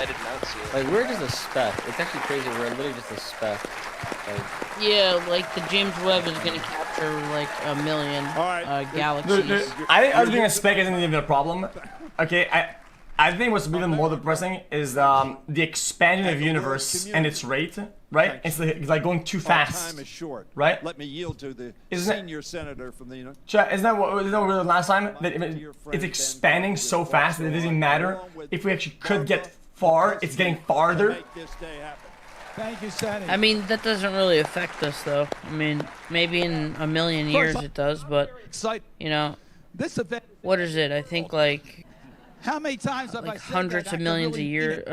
I did not see it. Like, we're just a speck. It's actually crazy. We're literally just a speck. Like, yeah, like the James Webb is gonna capture like a million galaxies. I think us being a speck isn't even a problem. Okay, I think what's even more depressing is the expansion of the universe and its rate, right? It's like going too fast. Time is short. Right? Let me yield to the Isn't senior senator from the United States. Isn't that what the last time? That it's expanding so fast that it doesn't matter if we actually could get far. It's getting farther. Thank you, Senator. I mean, that doesn't really affect us, though. I mean, maybe in a million years it does, but you know, this event. What is it? I think like. How many times have like I said hundreds that? of millions a year,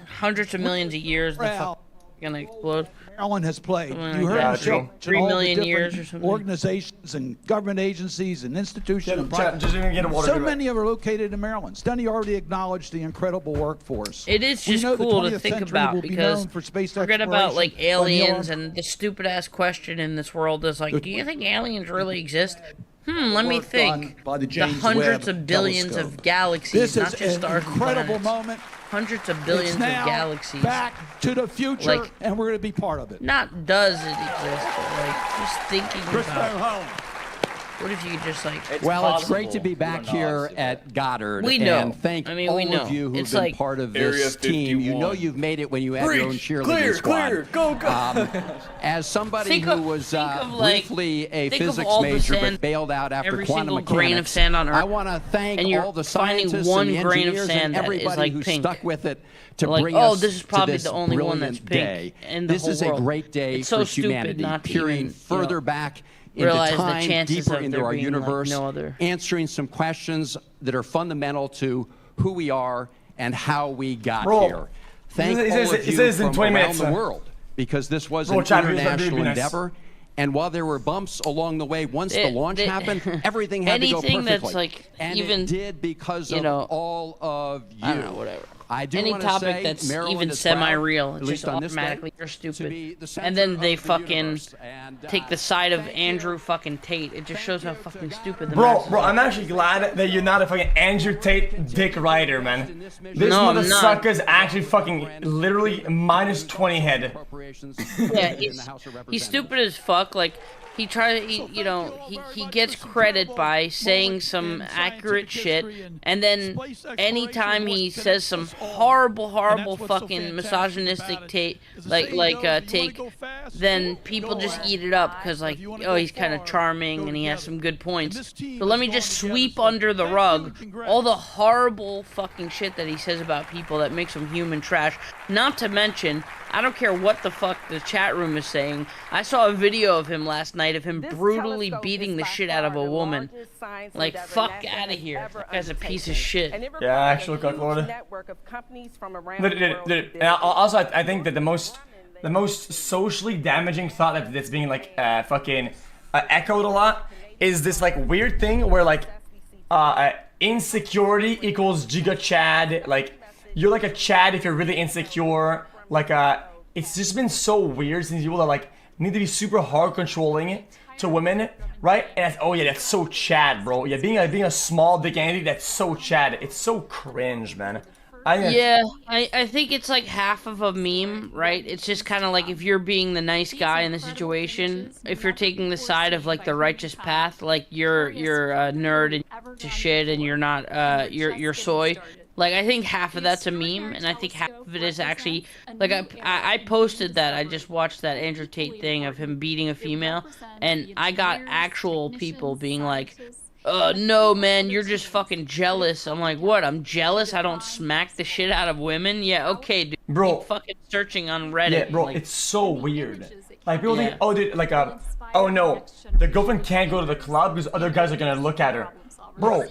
hundreds of millions of years, the fuck gonna explode. Maryland has played. Something You like heard that. him 3 million years or something. Organizations and government agencies and institutions. And so many are located in Maryland. Stunny already acknowledged the incredible workforce. It is just cool to think about because forget about like aliens and the stupid ass question in this world is like, do you think aliens really exist? Let me think. The hundreds of billions of galaxies, not just our incredible moment. Hundreds of billions of galaxies. Back to the future, like, and we're going to be part of it. Not does it exist, but like just thinking about. What if you could just like? Well, it's great to be back here at Goddard. We know. And thank I mean, all we know. of you who've It's been like part of this team. You know you've made it when you have your own cheerleading squad. Clear, go. As somebody who was briefly a physics major but bailed out after quantum mechanics, grain of sand on Earth, I want to thank all the scientists one and the grain of engineers sand and everybody like who pink. stuck with it to like, bring oh, us this is probably to this the only one that's brilliant pink day. in the This whole is a world. great day It's so for stupid humanity, not to peering even, further back into realize the time, chances deeper of into there our being, universe, like, no other. answering some questions that are fundamental to who we are and how we got Bro, here. Thank all of you says in from 20 around minutes, the world, because this was Bro, an Chad, international endeavor. And while there were bumps along the way, once the launch happened, everything had to go perfectly. That's like and even, it did because of all of you. I don't know, whatever. I do Any want to topic say that's Maryland even is proud, semi-real, at it's least just on this automatically day, you're to stupid. be the And then center they of the fucking universe. And, take the side of Andrew fucking Tate. It just shows how fucking stupid the Bro, masses are. I'm actually glad that you're not a fucking Andrew Tate dick rider, man. This No, I'm not. motherfucker's actually fucking literally minus 20 head. Yeah, he's stupid as fuck. Like, he tries, he gets credit by saying some accurate shit, and then anytime he says some horrible fucking misogynistic take, then people just eat it up because, like, oh, he's kind of charming and he has some good points. So let me just sweep under the rug all the horrible fucking shit that he says about people that makes him human trash. Not to mention, I don't care what the fuck the chat room is saying. I saw a video of him last night of him brutally beating the shit out of a woman. Like, fuck out of here. That guy's a piece of shit. Yeah, actually, Florida. Also, I think that the most socially damaging thought that's being like fucking echoed a lot is this like weird thing where like insecurity equals giga Chad. Like, you're like a Chad if you're really insecure. Like, it's just been so weird since people are like need to be super hard controlling to women, right? And that's, oh yeah, that's so Chad, bro. Yeah, being a small dick entity, that's so Chad. It's so cringe, man. I think it's like half of a meme, right? It's just kind of like if you're being the nice guy in the situation, if you're taking the side of like the righteous path, like you're a nerd and to shit, and you're not you're soy. Like, I think half of that's a meme, and I think half of it is actually, like, I posted that, I just watched that Andrew Tate thing of him beating a female, and I got actual people being like, no, man, you're just fucking jealous. I'm like, what, I'm jealous? I don't smack the shit out of women? Yeah, okay, dude. Bro. Keep fucking searching on Reddit. Yeah, bro, like, it's so weird. Like, people think, oh, dude, like, oh no, the girlfriend can't go to the club because other guys are gonna look at her. Bro,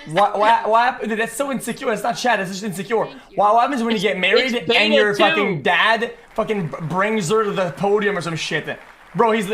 what? Dude, that's so insecure. It's not Chad. It's just insecure. What happens when you get married and your fucking dad fucking brings her to the podium or some shit? Bro, he's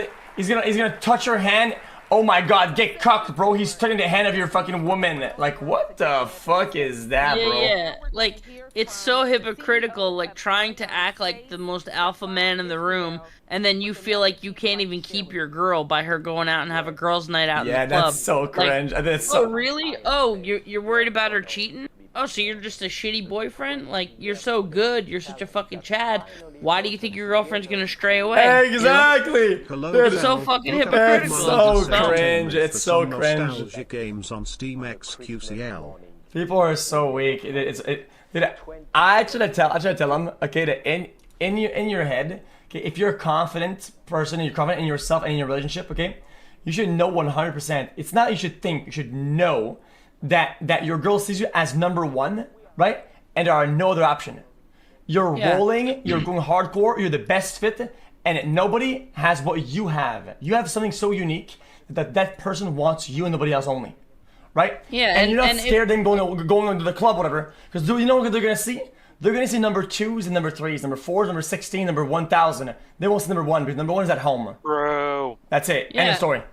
gonna touch her hand. Oh my God, get cucked, bro. He's touching the hand of your fucking woman. Like, what the fuck is that, bro? Yeah, like, it's so hypocritical, like, trying to act like the most alpha man in the room, and then you feel like you can't even keep your girl by her going out and have a girls' night out in the club. Yeah, that's so cringe. Like, that's so... Oh, really? Oh, you're worried about her cheating? oh, so you're just a shitty boyfriend? Like, you're so good, you're such a fucking Chad. Why do you think your girlfriend's gonna stray away? Exactly! You know? It's so fucking hypocritical. It's so cringe. It's so cringe. Nostalgia games on Steam xQcl. People are so weak. Dude, I try to tell them, okay, that in your head, okay, if you're a confident person, and you're confident in yourself and in your relationship, okay, you should know 100%. It's not you should think, you should know that your girl sees you as number one, right? And there are no other option. You're rolling, you're going hardcore, you're the best fit, and nobody has what you have. You have something so unique that person wants you and nobody else only. Right? Yeah, and you're not scared of them going into the club, whatever. Because do you know what they're gonna see? They're gonna see number 2s and number 3s, number 4s, number 16, number 1000. They won't see number 1 because number 1 is at home. Bro. That's it. End of story.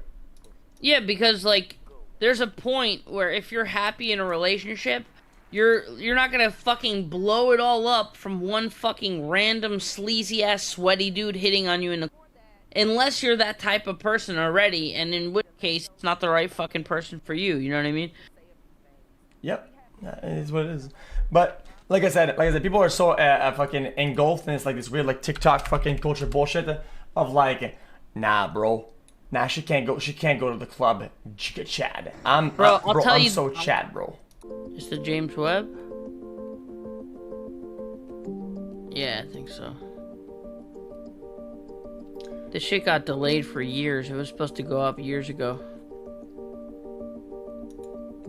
Yeah, because like, there's a point where if you're happy in a relationship, you're not gonna fucking blow it all up from one fucking random sleazy ass sweaty dude hitting on you in the. Unless you're that type of person already, and in which case, it's not the right fucking person for you, you know what I mean? Yep, it is what it is. But, like I said, people are so fucking engulfed in this, like, this weird, like, TikTok fucking culture bullshit of, like, nah, bro. Nah, she can't go to the club. Chad. I'm so Chad, bro. Is the James Webb? Yeah, I think so. This shit got delayed for years. It was supposed to go up years ago.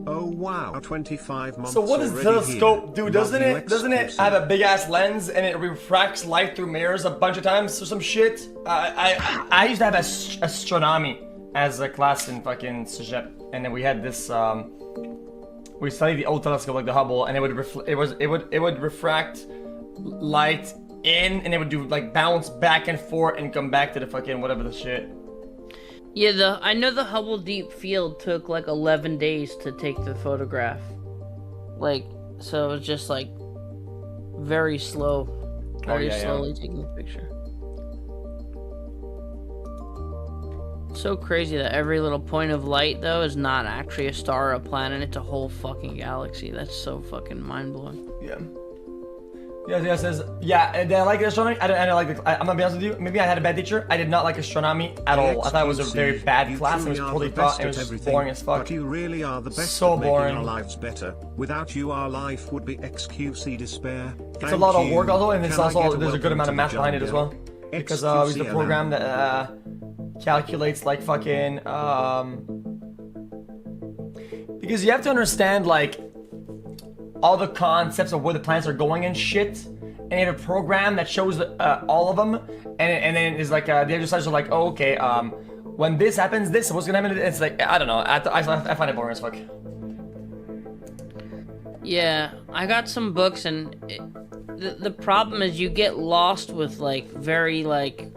Oh wow, 25 months. So what does telescope do? Doesn't it have a big ass lens and it refracts light through mirrors a bunch of times or some shit? I used to have astronomy as a class in fucking Cégep, and then we had this we studied the old telescope like the Hubble, and it would refract light in, and it would do like bounce back and forth and come back to the fucking whatever the shit. Yeah, I know the Hubble Deep Field took like 11 days to take the photograph. Like, so it was just like very slow, slowly taking the picture. So crazy that every little point of light though is not actually a star or a planet, it's a whole fucking galaxy. That's so fucking mind-blowing. Yeah. Yeah, says, yeah, did I like astronomy? I don't like it. I'm gonna be honest with you, maybe I had a bad teacher. I did not like astronomy at all. I thought it was a very bad class. It was totally it was boring as fuck. But you really are the best so at making boring. our lives better. Without you, our life would be xQc despair. It's a lot of work also, and it's also, there's a good amount of math behind it as well. Because it's a program that calculates like fucking, because you have to understand like, all the concepts of where the planets are going and shit, and you have a program that shows all of them, and then it's like the exercises are like, oh, okay, when this happens, this what's gonna happen. It's like I don't know. I find it boring as fuck. Yeah, I got some books, and the problem is you get lost with like very like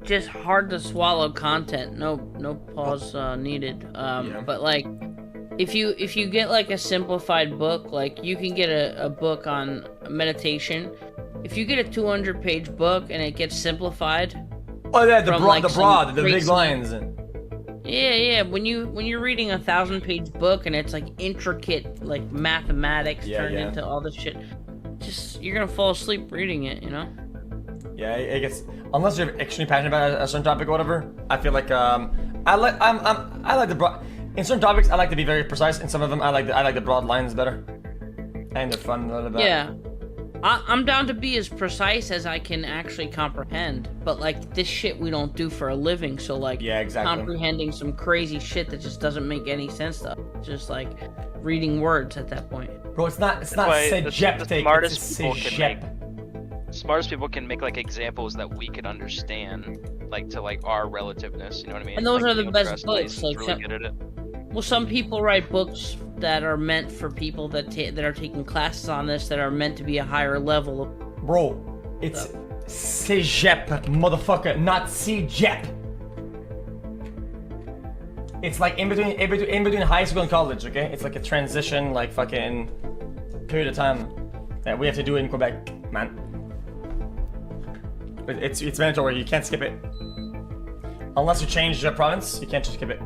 just hard to swallow content. No pause needed. But like. If you get like a simplified book, like you can get a book on meditation. If you get a 200-page book and it gets simplified. Oh yeah, the big lines. Yeah. When you're reading a 1,000-page book and it's like intricate like mathematics turned into all this shit, just you're gonna fall asleep reading it, you know? Yeah, it gets, unless you're extremely passionate about a certain topic or whatever. I feel like I like the broad. In certain topics, I like to be very precise. In some of them, I like the broad lines better, and they're fun a little bit. Yeah, I'm down to be as precise as I can actually comprehend. But like this shit, we don't do for a living. So like, comprehending some crazy shit that just doesn't make any sense to us. Just like reading words at that point. Bro, it's not Cégep. Smartest people can make like examples that we can understand, like to like our relativeness. You know what I mean? And those like, are the best books. Like, really good at it. Well, some people write books that are meant for people that are taking classes on this that are meant to be a higher level of... Bro, it's Cégep, motherfucker, not Cégep. It's like in between high school and college, okay? It's like a transition, like fucking period of time that we have to do in Quebec, man. It's mandatory. You can't skip it unless you change the province. You can't just skip it.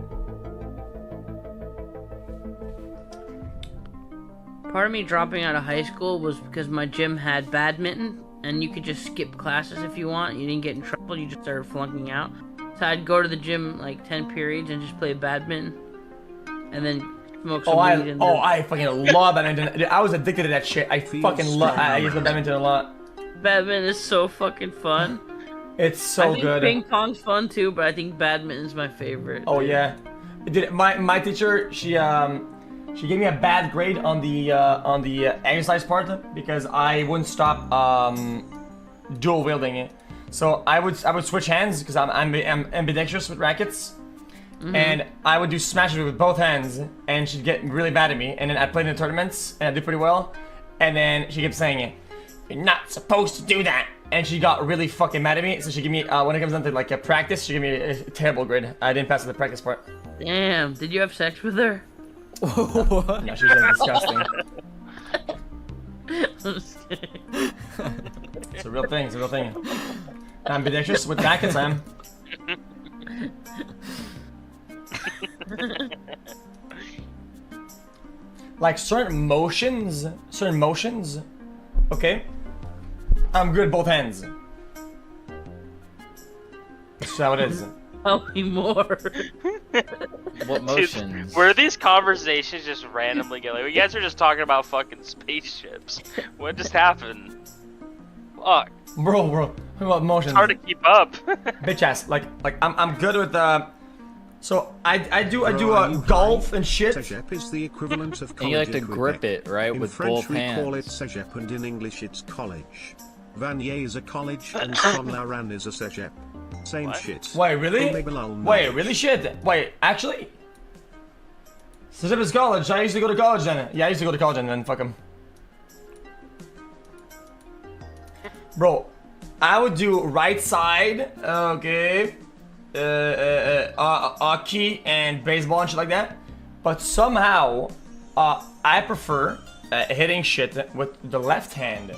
Part of me dropping out of high school was because my gym had badminton, and you could just skip classes if you want. You didn't get in trouble. You just started flunking out. So I'd go to the gym like 10 periods and just play badminton, and then smoke some weed. I fucking love badminton. Dude, I was addicted to that shit. I fucking love. I used to play badminton a lot. Badminton is so fucking fun. It's so good. I think ping pong's fun too, but I think badminton's my favorite. Oh yeah, dude. My teacher, she gave me a bad grade on the exercise part because I wouldn't stop dual wielding it. So I would switch hands because I'm ambidextrous with rackets, and I would do smashes with both hands, and she'd get really bad at me. And then I played in the tournaments, and I did pretty well. And then she kept saying it, "You're not supposed to do that." And she got really fucking mad at me. So she gave me when it comes down to like a practice, she gave me a terrible grade. I didn't pass the practice part. Damn, did you have sex with her? No, she was disgusting. I'm just kidding. It's a real thing. It's a real thing. Ambidextrous with rackets, I am. Like certain motions, okay? I'm good at both hands. That's how it is. Tell me more. What motions? Dude, where these conversations just randomly get like, you guys are just talking about fucking spaceships. What just happened? Fuck. Bro, what about motions? It's hard to keep up. Bitch ass, like I'm good with so I do golf and shit. Cégep is the equivalent of college. And you like to in grip Quebec. it, right, In with French both we call it hands. cégep, and in English it's college. Vanier is a college, and Conlaran is a cégep. Same What? shit. Wait, really? Wait, really shit? Wait, actually? Cégep is college. I used to go to college then. Yeah, I used to go to college and then fuck him. Bro, I would do right side, okay, hockey and baseball and shit like that. But somehow, I prefer hitting shit with the left hand.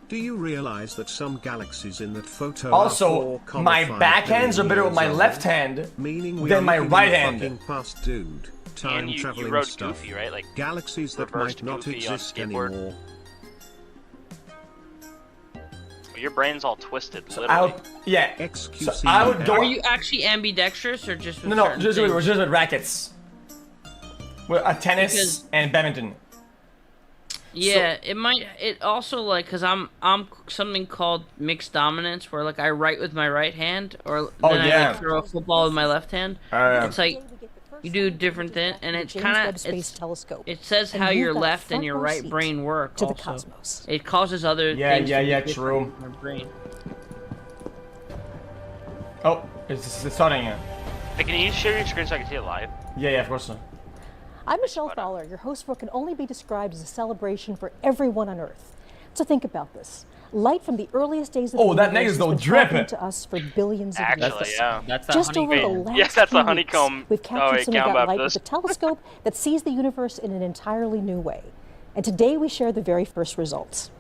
Do you realize that some galaxies in that photo Also, are my 4,500 backhands are better with my years left old? hand Meaning we than are my looking right in the hand. fucking past, dude. Time And you traveling rode stuff. Goofy, right? Like Galaxies that reversed might not Goofy on exist skateboard. anymore. your brain's all twisted, So literally. xQc. So I would go. Are you actually ambidextrous or just with No, certain just things? with rackets. With tennis and badminton. Yeah, it also like because I'm something called mixed dominance where like I write with my right hand or then I like throw a football with my left hand. It's like you do different things and it's kind of it says how your left and your right brain work to also. the cosmos. It causes other things to be different true. in my brain. Oh, it's starting. Hey, can you share your screen so I can see it live? Yeah, of course. I'm Michelle Fowler. Your host for what can only be described as a celebration for everyone on Earth. So think about this. Light from the earliest days of the that universe nigga's has no been drip. traveling to us for billions of Actually, years. yeah. That's that Just over the honeycomb. last Yes, that's few a honeycomb. weeks, we've captured wait, some of Count that light Baptist. with a telescope that sees the universe in an entirely new way. And today we share the very first results.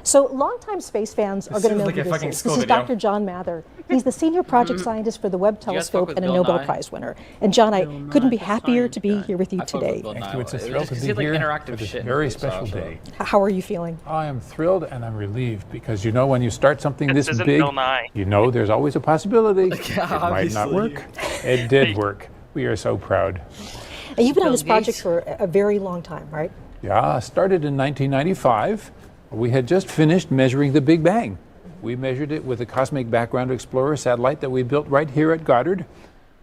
So longtime space fans are going to know like who a this fucking is. school This is video. Dr. John Mather. He's the senior project scientist for the Webb guys fuck telescope with and a Bill Nobel Nye? Prize winner. And John, I Bill couldn't be Nye, the happier to be science guy. here with you I fuck with today. Bill Nye. Thank you. It's a It thrill just to seems be like here interactive for this shit. very So- special day. How are you feeling? I am thrilled and I'm relieved because you know when you start something This this isn't big, Bill Nye. you know there's always a possibility. It might not obviously. work. It did work. We are so proud. And you've been on Bill this project Gates? for a very long time, right? Yeah, started in 1995. We had just finished measuring the Big Bang. We measured it with a Cosmic Background Explorer satellite that we built right here at Goddard.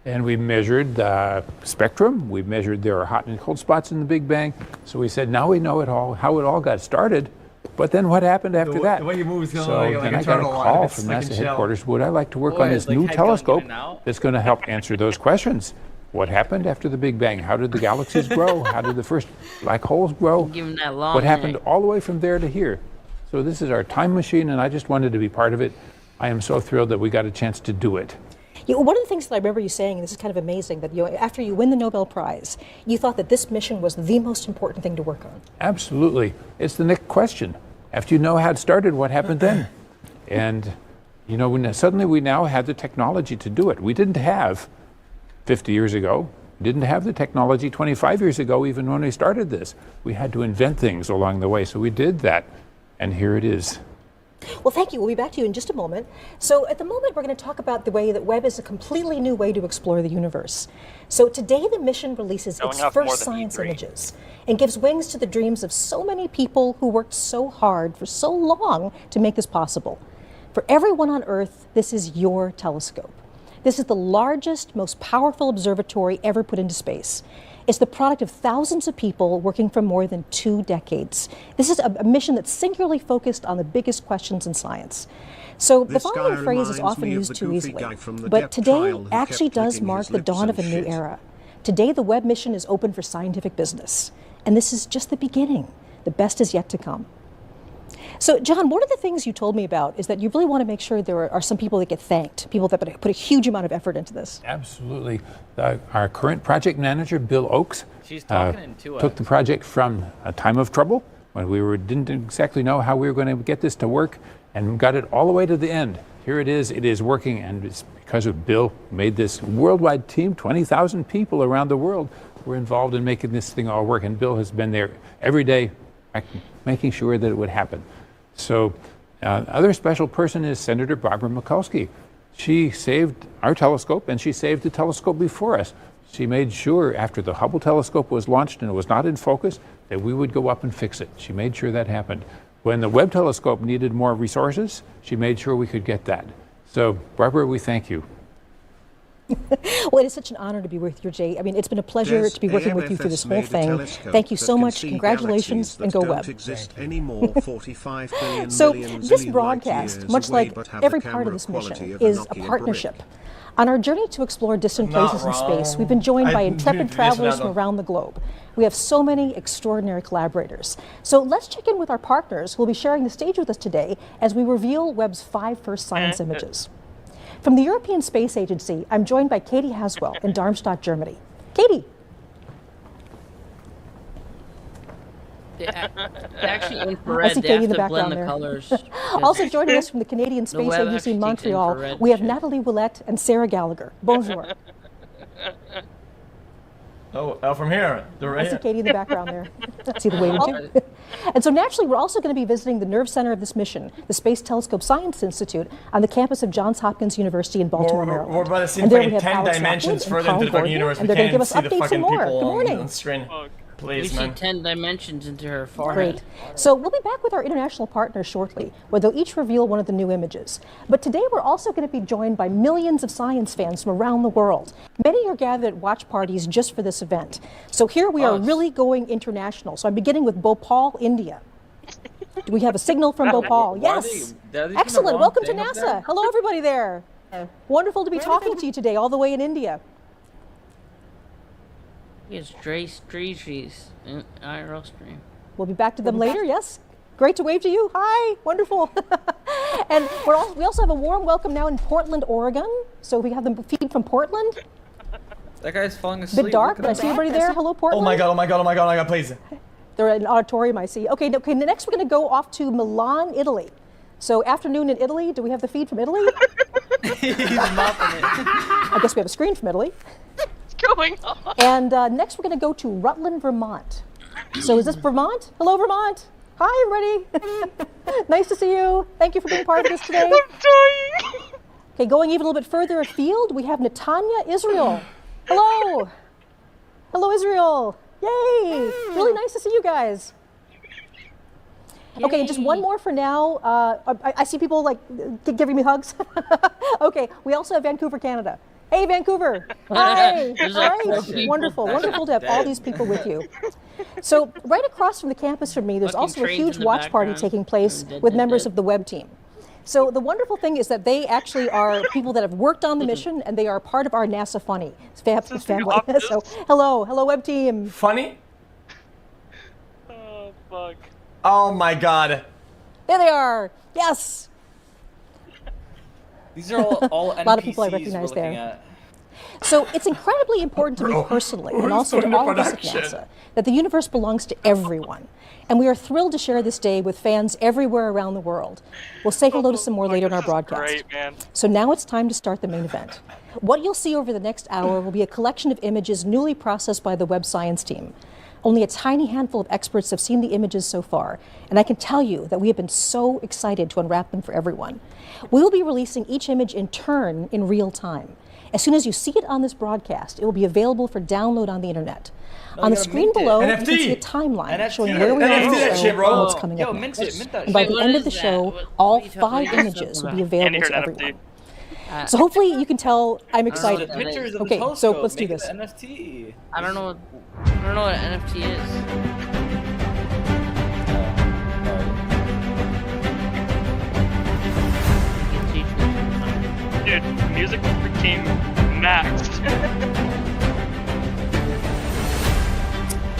And we measured the spectrum. We measured there are hot and cold spots in the Big Bang. So we said, now we know it all, how it all got started. But then what happened after that? The way you move is So going like then a I got a turtle on call its from fucking NASA shell. headquarters. Would I like to work Boy, on this it's like new head going telescope in and out. that's going to help answer those questions? What happened after the Big Bang? How did the galaxies grow? How did the first black holes grow? Give him that long What happened neck. all the way from there to here? So this is our time machine, and I just wanted to be part of it. I am so thrilled that we got a chance to do it. One of the things that I remember you saying, and this is kind of amazing, that after you win the Nobel Prize, you thought that this mission was the most important thing to work on. Absolutely. It's the next question. After you know how it started, what happened then? And, you know, suddenly we now have the technology to do it. We didn't have 50 years ago, didn't have the technology 25 years ago, even when we started this. We had to invent things along the way, so we did that, and here it is. Well, thank you. We'll be back to you in just a moment. So at the moment, we're going to talk about the way that Webb is a completely new way to explore the universe. So today, the mission releases its first science images and gives wings to the dreams of so many people who worked so hard for so long to make this possible. For everyone on Earth, this is your telescope. This is the largest, most powerful observatory ever put into space. It's the product of thousands of people working for more than 2 decades. This is a mission that's singularly focused on the biggest questions in science. So the following phrase is often used too easily, but today actually does mark the dawn of a new era. Today, the Webb mission is open for scientific business, and this is just the beginning. The best is yet to come. So, John, one of the things you told me about is that you really want to make sure there are some people that get thanked, people that put a huge amount of effort into this. Absolutely. Our current project manager, Bill Oakes, took the project from a time of trouble when we didn't exactly know how we were going to get this to work, and got it all the way to the end. Here it is working, and it's because of Bill made this worldwide team. 20,000 people around the world were involved in making this thing all work, and Bill has been there every day making sure that it would happen. So other special person is Senator Barbara Mikulski. She saved our telescope, and she saved the telescope before us. She made sure after the Hubble telescope was launched and it was not in focus that we would go up and fix it. She made sure that happened. When the Webb telescope needed more resources, she made sure we could get that. So, Barbara, we thank you. Well, it is such an honor to be with you, Jay. I mean, it's been a pleasure to be working with you through this whole thing. Thank you so much. Congratulations, and go Webb. So, this broadcast, much like every part of this mission, is a partnership. On our journey to explore distant places in space, we've been joined by intrepid travelers from around the globe. We have so many extraordinary collaborators. So let's check in with our partners who will be sharing the stage with us today as we reveal Webb's 5 first science images. From the European Space Agency, I'm joined by Katie Haswell in Darmstadt, Germany. Katie. Actually infrared. I see Katie in the background blend there. The colors. Also joining us from the Canadian Space Agency in Montreal, we have Natalie Willette and Sarah Gallagher. Bonjour. Oh, from here. I see Katie in the background there. See the waving too. And so naturally, we're also going to be visiting the nerve center of this mission, the Space Telescope Science Institute, on the campus of Johns Hopkins University in Baltimore, Maryland. We're about to see 10 dimensions further into the fucking universe. We can't see the fucking people on the screen. Please, we see 10 dimensions into her forehead. Great. So we'll be back with our international partners shortly, where they'll each reveal one of the new images. But today we're also going to be joined by millions of science fans from around the world. Many are gathered at watch parties just for this event. So here we are really going international. So I'm beginning with Bhopal, India. Do we have a signal from Bhopal? Yes. Excellent. Welcome to NASA. Hello, everybody there. Wonderful to be talking to you today, all the way in India. It's Streeches in IRL stream. We'll be back to them later, yes? Great to wave to you. Hi, wonderful. And we also have a warm welcome now in Portland, Oregon. So we have the feed from Portland. That guy's falling asleep. A bit dark, but I see everybody there. Hello, Portland. Oh my god, please. They're at an auditorium, I see. Okay, next we're going to go off to Milan, Italy. So afternoon in Italy, do we have the feed from Italy? He's mopping it. I guess we have a screen from Italy. Going on? And next we're going to go to Rutland, Vermont. So is this Vermont? Hello, Vermont. Hi, everybody. Nice to see you. Thank you for being part of this today. I'm dying. Okay, going even a little bit further afield, we have Netanya, Israel. Hello. Hello, Israel. Yay. Really nice to see you guys. Yay. Okay, just one more for now. I see people like giving me hugs. Okay, we also have Vancouver, Canada. Hey, Vancouver. Hi. Right. Wonderful. Wonderful to have all these people with you. So right across from the campus from me, there's also a huge watch party taking place with members of the Webb team. So the wonderful thing is that they actually are people that have worked on the mission, and they are part of our NASA Funny family. So hello Webb team. Funny? Oh, fuck. Oh my god. There they are. Yes. These are all NPCs a lot of people I recognize there. At. So it's incredibly important to me personally, and also to all of us at NASA, that the universe belongs to everyone. And we are thrilled to share this day with fans everywhere around the world. We'll say hello to some more later in our broadcast. Great, man. So now it's time to start the main event. What you'll see over the next hour will be a collection of images newly processed by the Webb science team. Only a tiny handful of experts have seen the images so far, and I can tell you that we have been so excited to unwrap them for everyone. We will be releasing each image in turn in real time. As soon as you see it on this broadcast, it will be available for download on the internet. On the screen below, you can see a timeline showing where we are in the show and what's coming up next. And by the end of the show, all 5 images will be available to everyone. So hopefully you can tell I'm excited. Okay, so let's do this. NFT. I don't know what NFT is. Dude, music became maxed.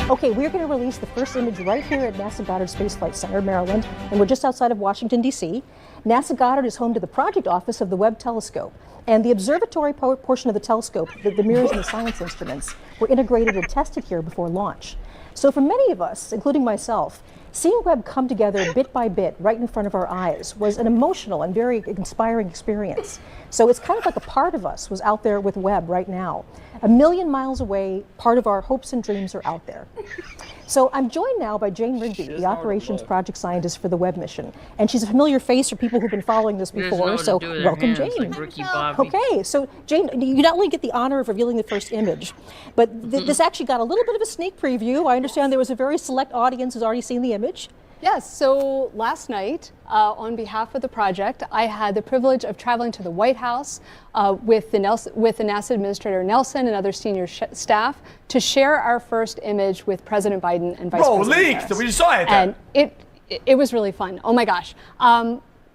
Okay, we're going to release the first image right here at NASA Goddard Space Flight Center, Maryland, and we're just outside of Washington, D.C. NASA Goddard is home to the project office of the Webb telescope, and the observatory portion of the telescope, the mirrors and the science instruments, were integrated and tested here before launch. So for many of us, including myself, seeing Webb come together bit by bit right in front of our eyes was an emotional and very inspiring experience. So it's kind of like a part of us was out there with Webb right now. A million miles away, part of our hopes and dreams are out there. So I'm joined now by Jane Rigby, the operations project scientist for the Webb mission. And she's a familiar face for people who've been following this before, so welcome, Jane. Okay, so Jane, you not only get the honor of revealing the first image, but this actually got a little bit of a sneak preview. I understand there was a very select audience who's already seen the image. Yes, so last night, on behalf of the project, I had the privilege of traveling to the White House with the NASA Administrator Nelson and other senior staff to share our first image with President Biden and Vice President Harris. Leaked! We saw it! And it was really fun. Oh my gosh.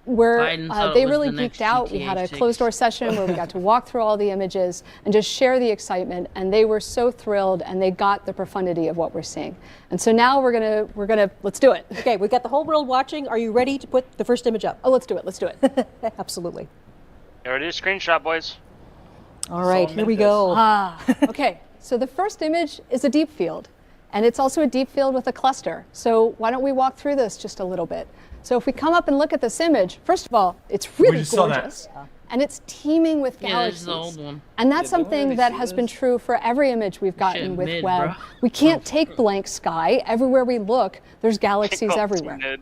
They really geeked out. We had a closed-door session where we got to walk through all the images and just share the excitement, and they were so thrilled, and they got the profundity of what we're seeing. And so now we're gonna let's do it. Okay, we've got the whole world watching. Are you ready to put the first image up? Oh, let's do it. Absolutely. You ready to screenshot, boys? All right, here we go. Okay, so the first image is a deep field, and it's also a deep field with a cluster. So why don't we walk through this just a little bit? So if we come up and look at this image, first of all, it's really gorgeous. And it's teeming with galaxies. Yeah, this is the old one. And that's something that has been true for every image we've gotten with Webb. We can't take blank sky. Everywhere we look, there's galaxies everywhere.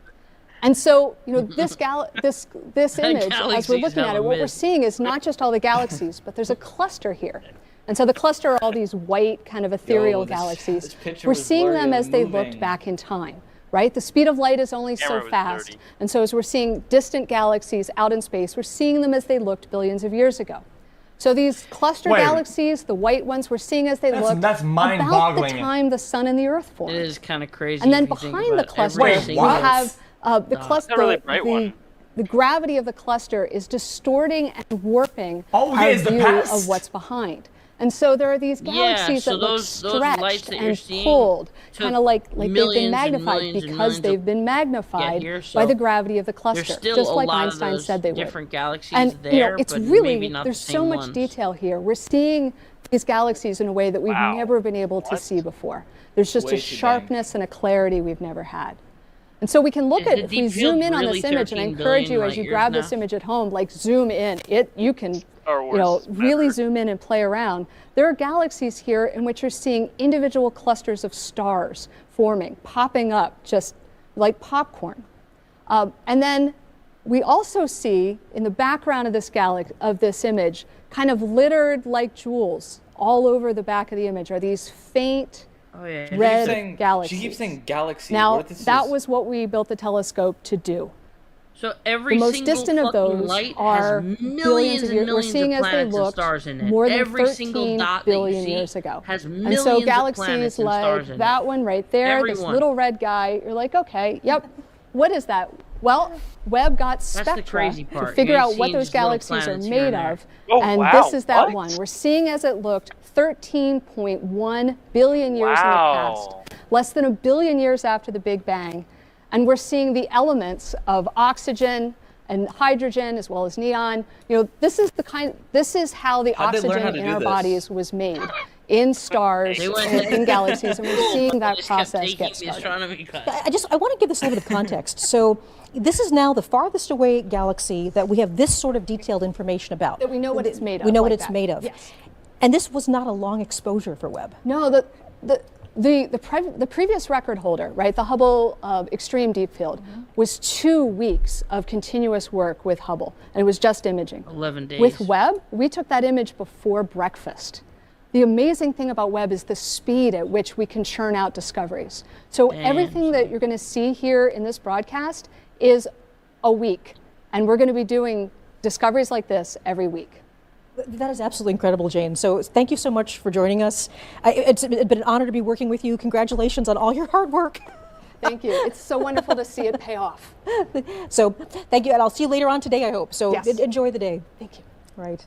And so, this image, as we're looking at it, what we're seeing is not just all the galaxies, but there's a cluster here. And so the cluster are all these white, kind of ethereal galaxies. We're seeing them as they looked back in time. Right? The speed of light is only so fast. And so as we're seeing distant galaxies out in space, we're seeing them as they looked billions of years ago. So these cluster galaxies, the white ones, we're seeing as they look about the time the sun and the earth formed. It is kind of crazy. And then behind the cluster, we have the cluster, the gravity of the cluster is distorting and warping our view of what's behind. And so there are these galaxies that look stretched and pulled, kind of like they've been magnified because they've been magnified by the gravity of the cluster, just like Einstein said they would. Different galaxies and there, it's but really maybe not there's the so same much ones. detail here. We're seeing these galaxies in a way that we've never been able to see before. There's just a sharpness and a clarity we've never had. And so we can look at, if we zoom in on this image, and I encourage you as you grab this image at home, zoom in. You can really zoom in and play around. There are galaxies here in which you're seeing individual clusters of stars forming, popping up just like popcorn. And then we also see in the background of this image, kind of littered like jewels all over the back of the image are these faint red galaxies. She keeps saying galaxy. Now, that was what we built the telescope to do. So every the most single distant of those light are has billions of years. We're seeing as they looked more than every 13 billion years ago. Has and so galaxies like that one right there, this little red guy, you're like, okay, yep. What is that? Well, Webb got spectra to figure out what those galaxies are made of, and this is that one. We're seeing as it looked 13.1 billion years in the past, less than 1 billion years after the Big Bang. And we're seeing the elements of oxygen, and hydrogen as well as neon. This is how the oxygen in our bodies was made in stars and in galaxies, and we're seeing that process get started. I want to give this a little bit of context. So this is now the farthest away galaxy that we have this sort of detailed information about. That we know what it's made of. We know what it's made of. Yes. And this was not a long exposure for Webb. No, the previous record holder, right, the Hubble Extreme Deep Field, was 2 weeks of continuous work with Hubble, and it was just imaging. 11 days. With Webb, we took that image before breakfast. The amazing thing about Webb is the speed at which we can churn out discoveries. So everything that you're going to see here in this broadcast is a week, and we're going to be doing discoveries like this every week. That is absolutely incredible, Jane. So thank you so much for joining us. It's been an honor to be working with you. Congratulations on all your hard work. Thank you. It's so wonderful to see it pay off. So thank you, and I'll see you later on today, I hope. So yes. Enjoy the day. Thank you. Right.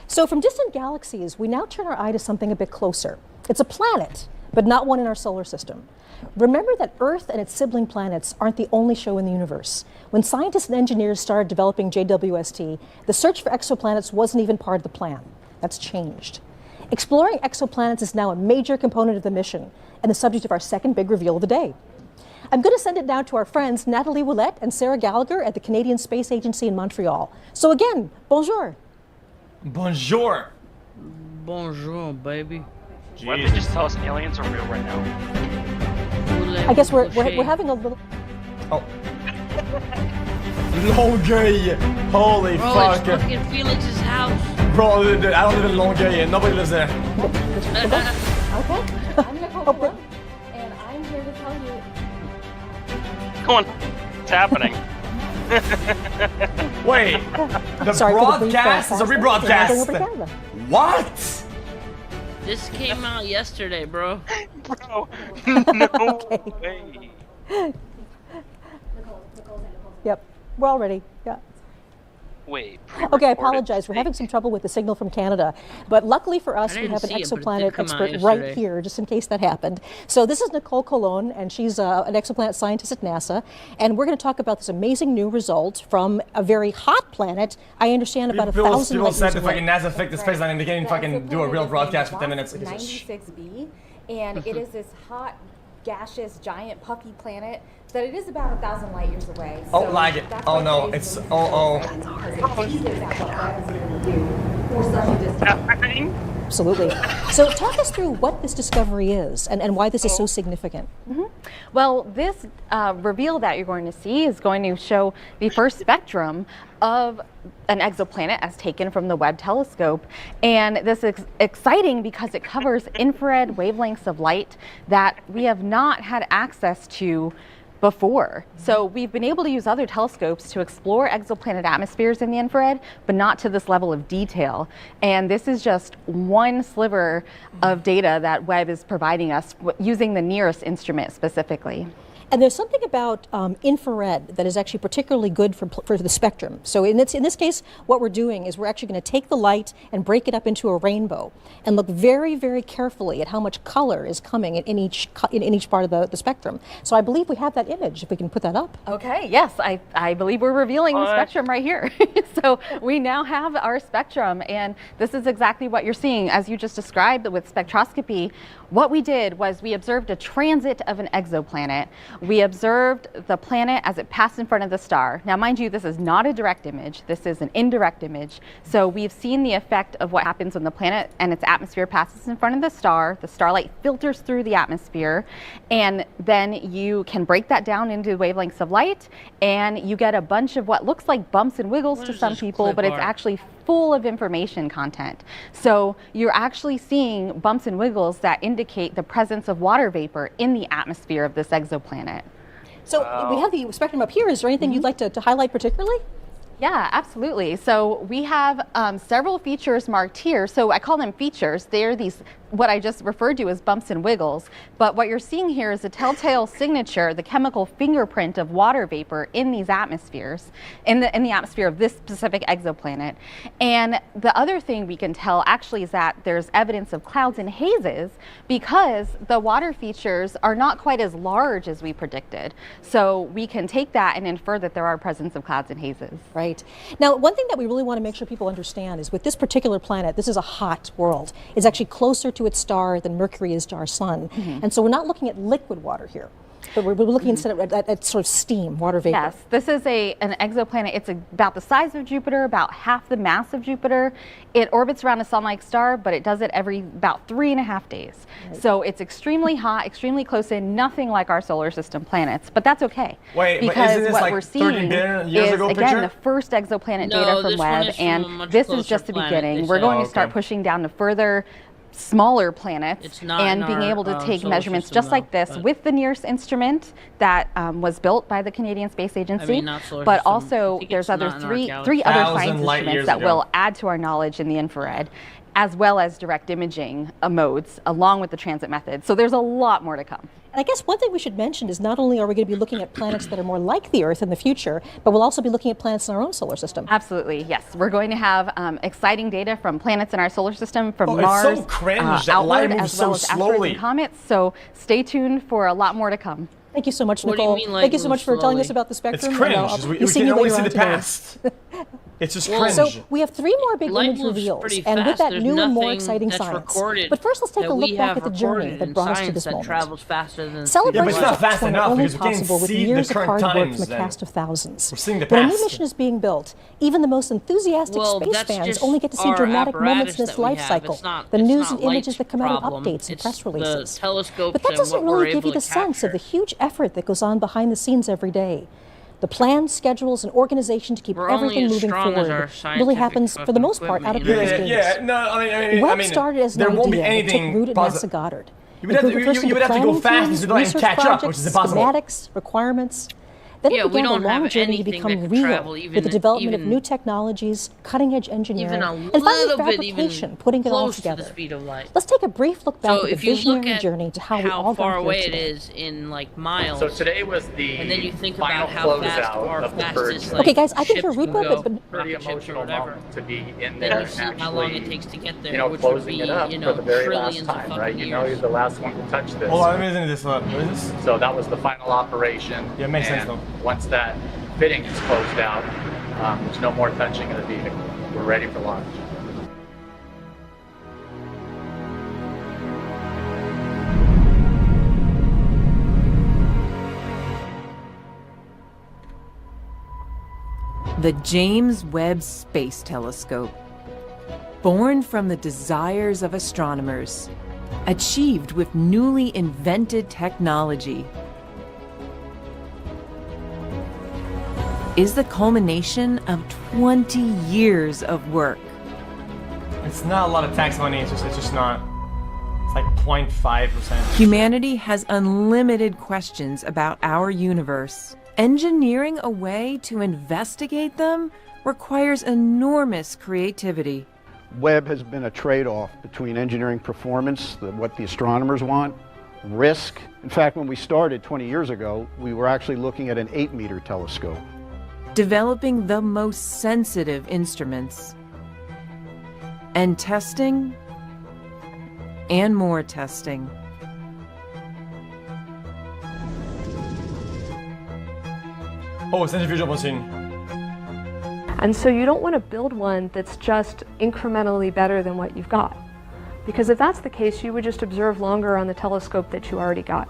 So from distant galaxies, we now turn our eye to something a bit closer. It's a planet, but not one in our solar system. Remember that Earth and its sibling planets aren't the only show in the universe. When scientists and engineers started developing JWST, the search for exoplanets wasn't even part of the plan. That's changed. Exploring exoplanets is now a major component of the mission and the subject of our second big reveal of the day. I'm going to send it now to our friends Natalie Willette and Sarah Gallagher at the Canadian Space Agency in Montreal. So again, bonjour. Bonjour. Bonjour, baby. Why don't they just tell us aliens are real right now? I guess we're having a little... Oh. Longueuil! Holy fuck! It's fucking Felix's house. Bro, I don't live in Longueuil. Nobody lives there. Okay. I'm Nicole Webb, and I'm here to tell you... Come on. It's happening. Wait. The broadcast is a rebroadcast. What? This came out yesterday, bro. Bro, no way. Yep, we're all ready. Yeah. Wait. Okay, I apologize. We're having some trouble with the signal from Canada, but luckily for us, we have an exoplanet expert right here, just in case that happened. So this is Nicole Colon, and she's an exoplanet scientist at NASA, and we're going to talk about this amazing new result from a very hot planet. I understand about 1,000 light years away. People said the fucking NASA faked the space line and they can't even fucking do a real broadcast for 10 minutes. 96b, and it is this hot, gaseous, giant, puffy planet that it is about 1,000 light years away. So lag it. Oh no, it's Absolutely. So talk us through what this discovery is and why this is so significant. Well, this reveal that you're going to see is going to show the first spectrum of an exoplanet as taken from the Webb telescope. And this is exciting because it covers infrared wavelengths of light that we have not had access to before. So we've been able to use other telescopes to explore exoplanet atmospheres in the infrared, but not to this level of detail. And this is just one sliver of data that Webb is providing us using the nearest instrument specifically. And there's something about infrared that is actually particularly good for the spectrum. So in this case, what we're doing is we're actually going to take the light and break it up into a rainbow and look very, very carefully at how much color is coming in each part of the spectrum. So I believe we have that image, if we can put that up. Okay, yes, I believe we're revealing the spectrum right here. So we now have our spectrum, and this is exactly what you're seeing. As you just described with spectroscopy, what we did was we observed a transit of an exoplanet. We observed the planet as it passed in front of the star. Now, mind you, this is not a direct image. This is an indirect image. So we've seen the effect of what happens when the planet and its atmosphere passes in front of the star. The starlight filters through the atmosphere, and then you can break that down into wavelengths of light, and you get a bunch of what looks like bumps and wiggles to some people, but it's actually full of information content. So you're actually seeing bumps and wiggles that indicate the presence of water vapor in the atmosphere of this exoplanet. So we have the spectrum up here. Is there anything you'd like to highlight particularly? Yeah, absolutely. So we have several features marked here. So I call them features. They're these what I just referred to as bumps and wiggles, but what you're seeing here is a telltale signature, the chemical fingerprint of water vapor in these atmospheres, in the atmosphere of this specific exoplanet. And the other thing we can tell actually is that there's evidence of clouds and hazes because the water features are not quite as large as we predicted. So we can take that and infer that there are presence of clouds and hazes. Right. Now, one thing that we really want to make sure people understand is with this particular planet, this is a hot world. It's actually closer to its star than Mercury is to our sun. And so we're not looking at liquid water here, but we're looking instead at sort of steam, water vapor. Yes, this is an exoplanet. It's about the size of Jupiter, about half the mass of Jupiter. It orbits around a sun-like star, but it does it every about 3.5 days. Right. So it's extremely hot, extremely close in, nothing like our solar system planets, but that's okay. Wait, because isn't this what like we're seeing is, again, the first exoplanet data from Webb, and this is just the beginning. We're going to start pushing down to further smaller planets and being able to take measurements just like this with the NIRS instrument that was built by the Canadian Space Agency, but also there's three other science instruments that will add to our knowledge in the infrared, as well as direct imaging modes along with the transit method. So there's a lot more to come. And I guess one thing we should mention is not only are we going to be looking at planets that are more like the Earth in the future, but we'll also be looking at planets in our own solar system. Absolutely, yes. We're going to have exciting data from planets in our solar system, from Mars, it's so cringe that light moves as well so as asteroids slowly. and comets. So stay tuned for a lot more to come. Thank you so much, What do you Nicole. mean, like, Thank you so much for move telling us slowly? about the spectrum. It's cringe. And, We see can you only later see on the today. past. It's just cringe. So we have 3 more big Light image moves reveals, pretty and with fast. that There's new and more nothing exciting that's science. recorded But first, let's take that a look we back have at the journey recorded that in brought us to science this that moment. travels faster than Celebrating but it's not fast were enough only because we can't possible with see the years of current hard work times from a then. cast of thousands. We're seeing the When a new past. mission is being built, even the most enthusiastic space that's fans just only get to see our dramatic moments apparatus in its that we life have. cycle, It's not- the it's news not and images light's that come out in problem. updates and It's press the releases. telescopes But that and doesn't what we're really give you able the to sense of capture. the huge effort that goes on behind the scenes every day. The plans, schedules, and organization to keep We're only everything as moving strong as forward our really scientific happens, for the most part, out of equipment, people's you know? gaze. No, I Webb mean, started as an there won't idea be that anything took root at positive. NASA Goddard. You would have to- you would have to go fast teams, to try and research catch up, which projects, is impossible. schematics, requirements. Then Yeah, it we began don't a long have journey to anything become that could real travel with even- the development of even- new technologies, cutting-edge engineering, a and finally little bit even fabrication, putting it all close to the together. speed of light. Let's take a brief look back So at the if you look visionary at journey to how we all far got away here it today. is in like miles, So today was the and then you think final about how fast closeout our of the fastest purge. like Okay, guys, I can hear ships Rupa, can go, but Pretty rocket ships or emotional whatever. moment to be in Then there you see and how long it actually, takes to get there, you know, which would closing be, it up you know, for the very trillions last of time, fucking right? You know, years. you're the last one to touch this. Hold on, isn't this what is this? So that was the final operation. Yeah, it makes sense and though. Once that fitting is closed out, there's no more touching of the vehicle. We're ready for launch. The James Webb Space Telescope. Born from the desires of astronomers, achieved with newly invented technology, is the culmination of 20 years of work. It's not a lot of tax money. It's just not. It's like 0.5%. Humanity has unlimited questions about our universe. Engineering a way to investigate them requires enormous creativity. Webb has been a trade-off between engineering performance, what the astronomers want, risk. In fact, when we started 20 years ago, we were actually looking at an 8-meter telescope. Developing the most sensitive instruments. And testing, and more testing. Oh, centrifugal machine. And so you don't want to build one that's just incrementally better than what you've got. Because if that's the case, you would just observe longer on the telescope that you already got.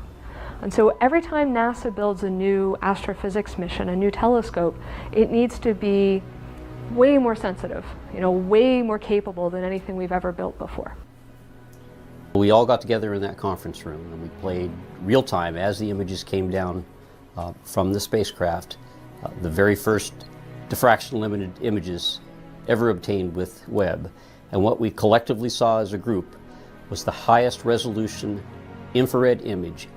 And so every time NASA builds a new astrophysics mission, a new telescope, it needs to be way more sensitive, way more capable than anything we've ever built before. We all got together in that conference room and we played real time as the images came down from the spacecraft, the very first diffraction limited images ever obtained with Webb. And what we collectively saw as a group was the highest resolution infrared image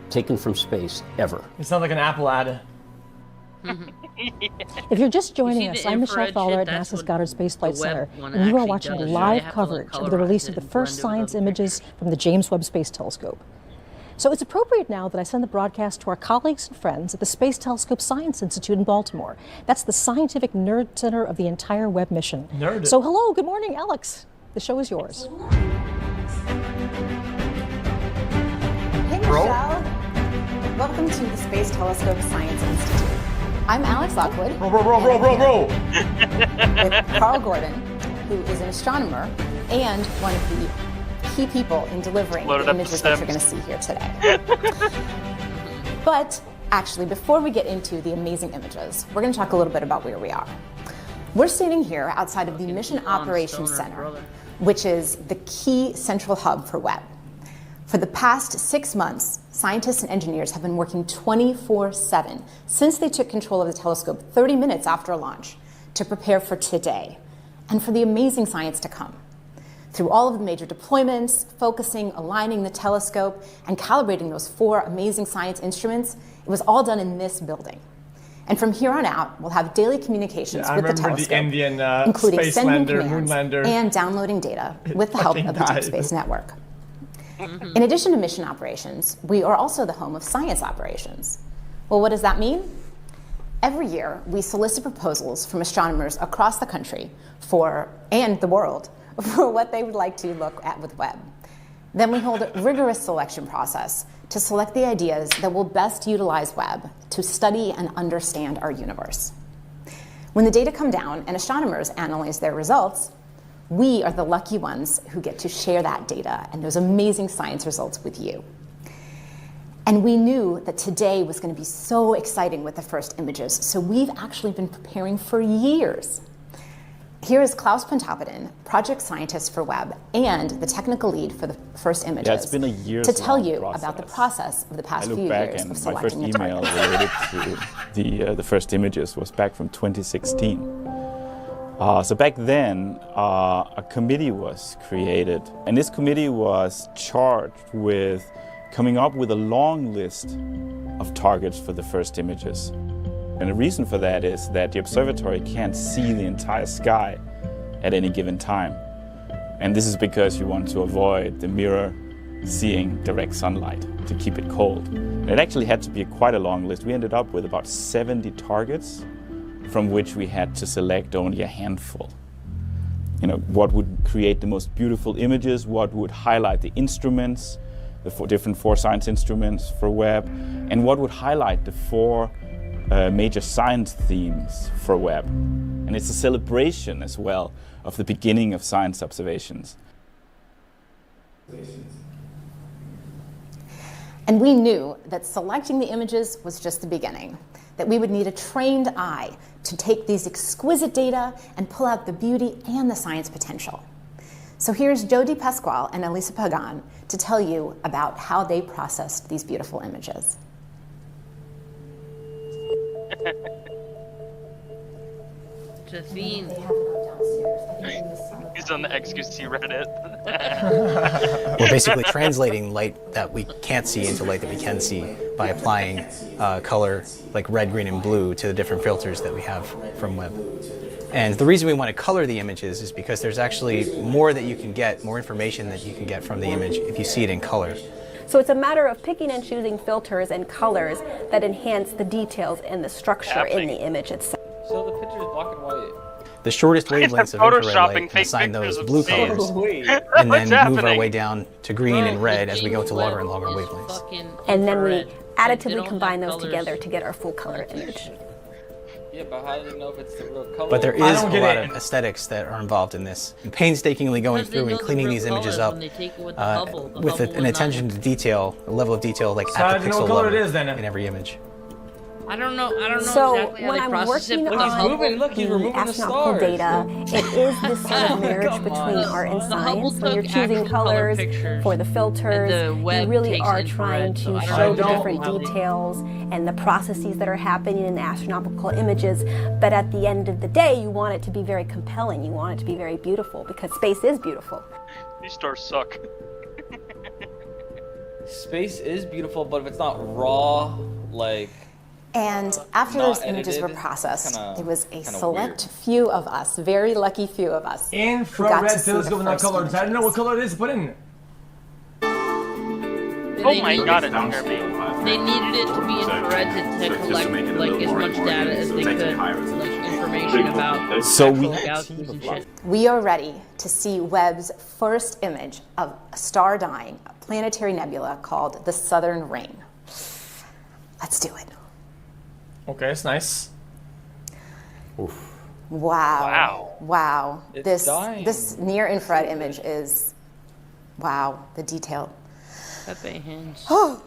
taken from space ever. It sounds like an Apple ad. If you're just joining us, I'm Michelle Fowler at NASA's Goddard Space Flight Center, and you are watching live coverage of the release of the first science images from the James Webb Space Telescope. So it's appropriate now that I send the broadcast to our colleagues and friends at the Space Telescope Science Institute in Baltimore. That's the scientific nerd center of the entire Webb mission. Nerd. So hello, good morning, Alex. The show is yours. Hey, Michelle. Welcome to the Space Telescope Science Institute. I'm Alex Lockwood. Bro. With Carl Gordon, who is an astronomer and one of the key people in delivering the images that you're going to see here today. But actually, before we get into the amazing images, we're going to talk a little bit about where we are. We're standing here outside of the Mission Operations Center, which is the key central hub for Webb. For the past 6 months, scientists and engineers have been working 24/7 since they took control of the telescope 30 minutes after launch to prepare for today and for the amazing science to come. Through all of the major deployments, focusing, aligning the telescope, and calibrating those 4 amazing science instruments, it was all done in this building. And from here on out, we'll have daily communications with the telescope, the Indian, including space sending lander, commands moonlander. and downloading data with the help of the Deep Space Network. In addition to mission operations, we are also the home of science operations. Well, what does that mean? Every year, we solicit proposals from astronomers across the country and the world for what they would like to look at with Webb. Then we hold a rigorous selection process to select the ideas that will best utilize Webb to study and understand our universe. When the data come down and astronomers analyze their results, we are the lucky ones who get to share that data and those amazing science results with you. And we knew that today was going to be so exciting with the first images, so we've actually been preparing for years. Here is Klaus Pontoppidan, project scientist for Webb and the technical lead for the first images, it's been a year's to tell long you process. about the process of the past few years of my selecting first the email target. related to the first images was back from 2016. So back then, a committee was created, and this committee was charged with coming up with a long list of targets for the first images. And the reason for that is that the observatory can't see the entire sky at any given time. And this is because you want to avoid the mirror seeing direct sunlight to keep it cold. And it actually had to be quite a long list. We ended up with about 70 targets, from which we had to select only a handful. You know, what would create the most beautiful images, what would highlight the instruments, the different 4 science instruments for Webb, and what would highlight the 4 major science themes for Webb. And it's a celebration as well of the beginning of science observations. And we knew that selecting the images was just the beginning, that we would need a trained eye to take these exquisite data and pull out the beauty and the science potential. So here's Jody Pasquale and Elisa Pagan to tell you about how they processed these beautiful images. Josephine. He's on the xQc Reddit. We're basically translating light that we can't see into light that we can see by applying color like red, green, and blue to the different filters that we have from Webb. And the reason we want to color the images is because there's actually more that you can get, more information that you can get from the image if you see it in color. So it's a matter of picking and choosing filters and colors that enhance the details and the structure in the image itself. So the picture is black and white. The shortest wavelengths of infrared light and assign those blue colors, and then move our way down to green and red as we go to longer and longer wavelengths. And then we additively combine those together to get our full color image. Yeah, but how do you know if it's the real color? But there is a lot of aesthetics that are involved in this. Painstakingly going through and cleaning these images up with an attention to detail, a level of detail like at the pixel level in every image. I don't know So exactly how when they I'm process working it, but on the astronomical data, it is this sort of marriage between art and science. When you're choosing colors for the filters, you really are trying to show the different details and the processes that are happening in the astronomical images. But at the end of the day, you want it to be very compelling. You want it to be very beautiful because space is beautiful. These stars suck. Space is beautiful, but if it's not raw, like And after those images were processed, there was a select few of us, very lucky few of us, infrared telescope not colors. I don't know what color it is. Put in. Oh my god, it's Kirby. They needed it to be infrared to collect like as much data as they could, like information about galaxies and shit. We are ready to see Webb's first image of a star dying, a planetary nebula called the Southern Ring. Let's do it. Okay, it's nice. Oof. Wow. Wow. This near infrared image is, wow, the detail. Pepe hands. Oh.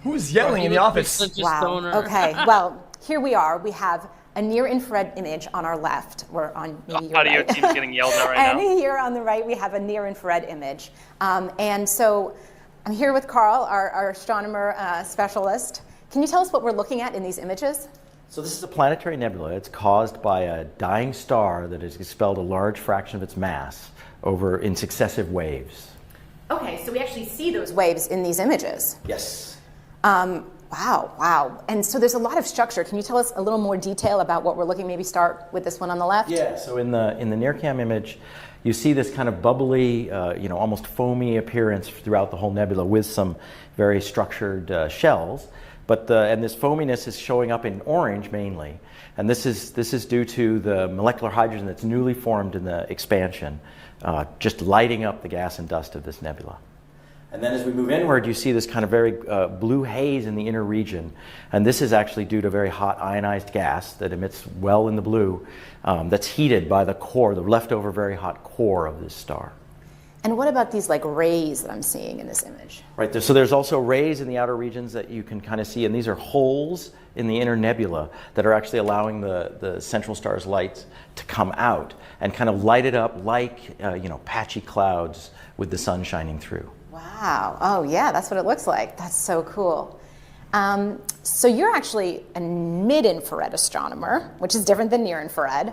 Who's yelling in the office? Wow. Okay, well, here we are. We have a near-infrared image on our left. We're on maybe your audio right. team's getting yelled at right now. And here on the right, we have a near-infrared image. And so I'm here with Carl, our astronomer specialist. Can you tell us what we're looking at in these images? So this is a planetary nebula. It's caused by a dying star that has expelled a large fraction of its mass over in successive waves. Okay, so we actually see those waves in these images. Yes. Wow. And so there's a lot of structure. Can you tell us a little more detail about what we're looking? Maybe start with this one on the left. Yeah. So in the NIRCam image, you see this kind of bubbly, almost foamy appearance throughout the whole nebula with some very structured shells. And this foaminess is showing up in orange mainly, and this is due to the molecular hydrogen that's newly formed in the expansion, just lighting up the gas and dust of this nebula. And then as we move inward, you see this kind of very blue haze in the inner region, and this is actually due to very hot ionized gas that emits well in the blue, that's heated by the core, the leftover very hot core of this star. And what about these like rays that I'm seeing in this image? Right, so there's also rays in the outer regions that you can kind of see, and these are holes in the inner nebula that are actually allowing the central star's light to come out and kind of light it up like, patchy clouds with the sun shining through. Wow, oh yeah, that's what it looks like. That's so cool. So you're actually a mid-infrared astronomer, which is different than near-infrared.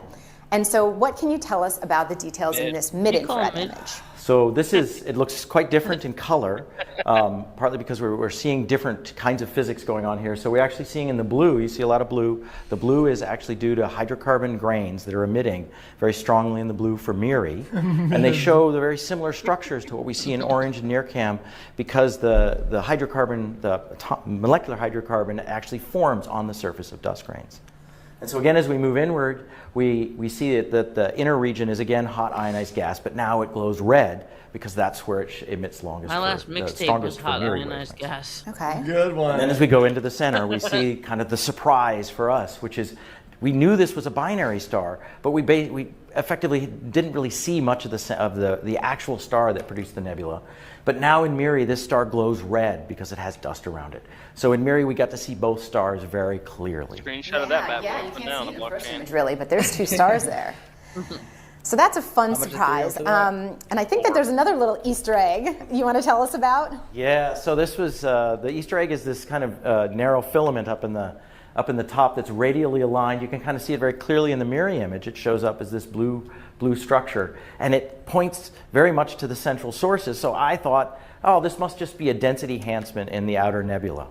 And so what can you tell us about the details in this mid-infrared image? So it looks quite different in color, partly because we're seeing different kinds of physics going on here. So we're actually seeing in the blue, you see a lot of blue. The blue is actually due to hydrocarbon grains that are emitting very strongly in the blue for MemerMAn. And they show the very similar structures to what we see in orange and NIRCam because the molecular hydrocarbon actually forms on the surface of dust grains. And so again, as we move inward, we see that the inner region is again hot ionized gas, but now it glows red because that's where it emits longest. My last mixtape was hot ionized gas. Okay. Good one. And then as we go into the center, we see kind of the surprise for us, which is we knew this was a binary star, but we effectively didn't really see much of the actual star that produced the nebula. But now in MemerMAn, this star glows red because it has dust around it. So in MemerMAn, we got to see both stars very clearly. Screenshot of that bad boy. Yeah, you can't see the first image really, but there's two stars there. So that's a fun surprise. And I think that there's another little Easter egg you want to tell us about? Yeah, so this was, the Easter egg is this kind of narrow filament up in the top that's radially aligned. You can kind of see it very clearly in the MemerMAn image. It shows up as this blue structure, and it points very much to the central sources. So I thought, oh, this must just be a density enhancement in the outer nebula.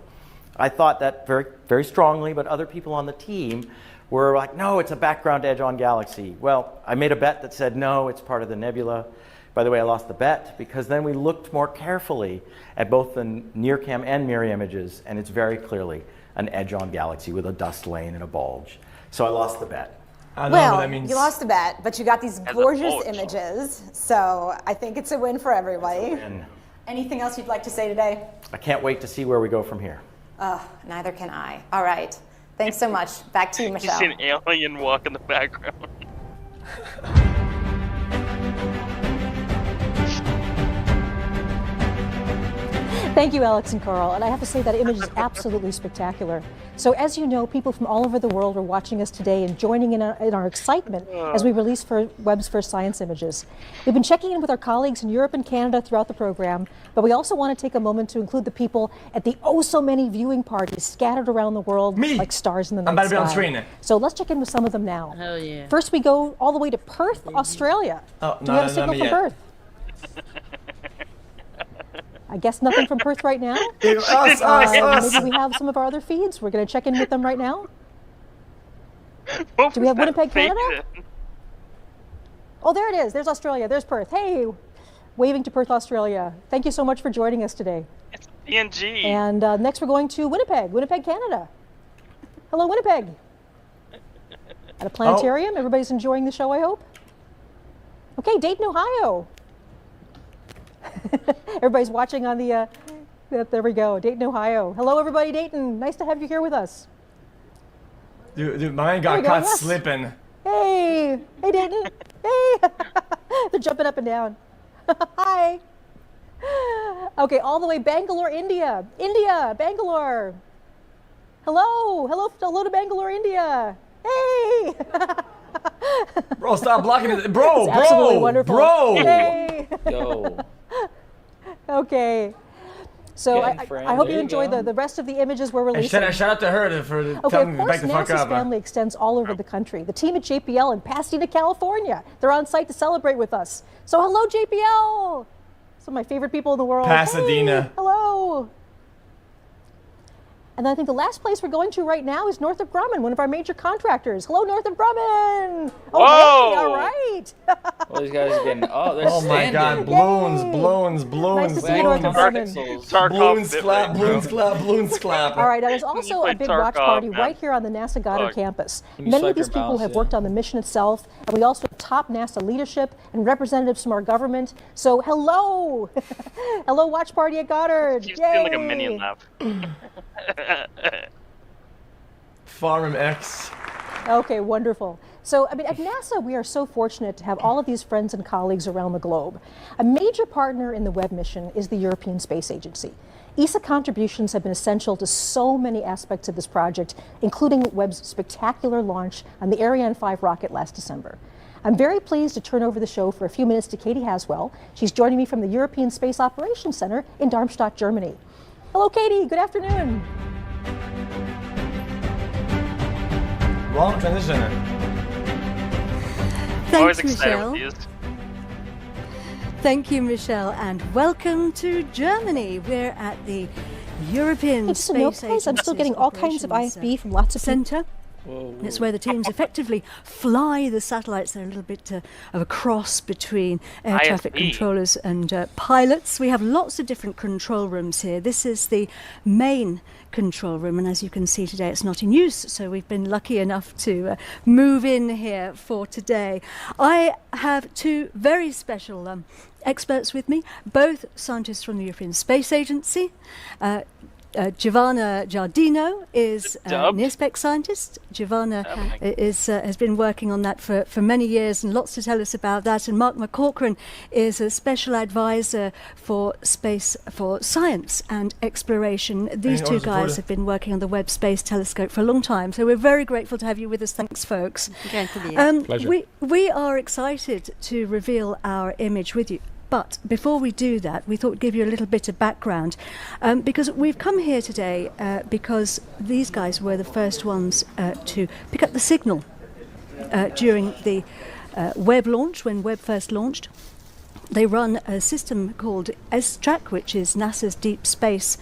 I thought that very, very strongly, but other people on the team were like, no, it's a background edge-on galaxy. Well, I made a bet that said, no, it's part of the nebula. By the way, I lost the bet because then we looked more carefully at both the NIRCam and MemerMAn images, and it's very clearly an edge-on galaxy with a dust lane and a bulge. So I lost the bet. Well, you lost the bet, but you got these gorgeous images, so I think it's a win for everybody. Anything else you'd like to say today? I can't wait to see where we go from here. Neither can I. All right. Thanks so much. Back to you, Michelle. You see an alien walk in the background. Thank you, Alex and Carl. And I have to say that image is absolutely spectacular. So as you know, people from all over the world are watching us today and joining in our excitement as we release Webb's first science images. We've been checking in with our colleagues in Europe and Canada throughout the program, but we also want to take a moment to include the people at the so many viewing parties scattered around the world like stars in the night I'm about to be on sky. screen. So let's check in with some of them now. Hell yeah. First, we go all the way to Perth, Australia. Oh, Do we have a signal from Perth? I guess nothing from Perth right now. Us. Maybe we have some of our other feeds. We're going to check in with them right now. Do we have Winnipeg, Canada? Oh, there it is. There's Australia. There's Perth. Hey, waving to Perth, Australia. Thank you so much for joining us today. It's PNG. And next we're going to Winnipeg, Canada. Hello, Winnipeg. At a planetarium. Everybody's enjoying the show, I hope. Okay, Dayton, Ohio. Everybody's watching on the, there we go, Dayton, Ohio. Hello, everybody, Dayton. Nice to have you here with us. Dude, mine got caught slipping. Hey, Dayton. Hey. They're jumping up and down. Hi. Okay, all the way Bangalore, India. Bangalore. Hello to Bangalore, India. Hey. Bro, stop blocking it. Bro, it's absolutely wonderful. Bro. Hey. Yo. Okay. So I hope you enjoy the rest of the images we're releasing. Shout out to her for okay, telling me to back the fuck NASA's up. family extends all over the country. The team at JPL in Pasadena, California. They're on site to celebrate with us. So hello, JPL. Some of my favorite people in the world. Pasadena. Hey, hello. And I think the last place we're going to right now is Northrop Grumman, one of our major contractors. Hello, Northrop Grumman. Oh, whoa! Hey, all right. All these guys are getting. Oh, they're oh my God! Balloons. Nice to see you, Northrop Grumman. Balloons clap. All right, now there's also a big watch party right here on the NASA Goddard campus. Many of these people have worked on the mission itself, and we also have top NASA leadership and representatives from our government. So hello, hello, watch party at Goddard. Keeps doing like a minion lap. Farm X. Okay, wonderful. So, I mean, at NASA, we are so fortunate to have all of these friends and colleagues around the globe. A major partner in the Webb mission is the European Space Agency. ESA contributions have been essential to so many aspects of this project, including Webb's spectacular launch on the Ariane 5 rocket last December. I'm very pleased to turn over the show for a few minutes to Katie Haswell. She's joining me from the European Space Operations Center in Darmstadt, Germany. Hello, Katie. Good afternoon. Wrong transition. Thanks, Michelle. Thank you, Michelle, and welcome to Germany. We're at the European Space Agency. I'm still getting all kinds of IFB from lots of center. It's where the teams effectively fly the satellites. They're a little bit of a cross between air traffic controllers and pilots. We have lots of different control rooms here. This is the main control room, and as you can see today, it's not in use, so we've been lucky enough to move in here for today. I have two very special experts with me, both scientists from the European Space Agency. Giovanna Giardino is a near-spec scientist. Giovanna has been working on that for many years and lots to tell us about that. And Mark McCaughrean is a special advisor for space, for science and exploration. These two guys have been working on the Webb Space Telescope for a long time. So we're very grateful to have you with us. Thanks, folks. Pleasure. We are excited to reveal our image with you. But before we do that, we thought we'd give you a little bit of background, because we've come here today because these guys were the first ones to pick up the signal during the Webb launch, when Webb first launched. They run a system called S-Track, which is NASA's deep space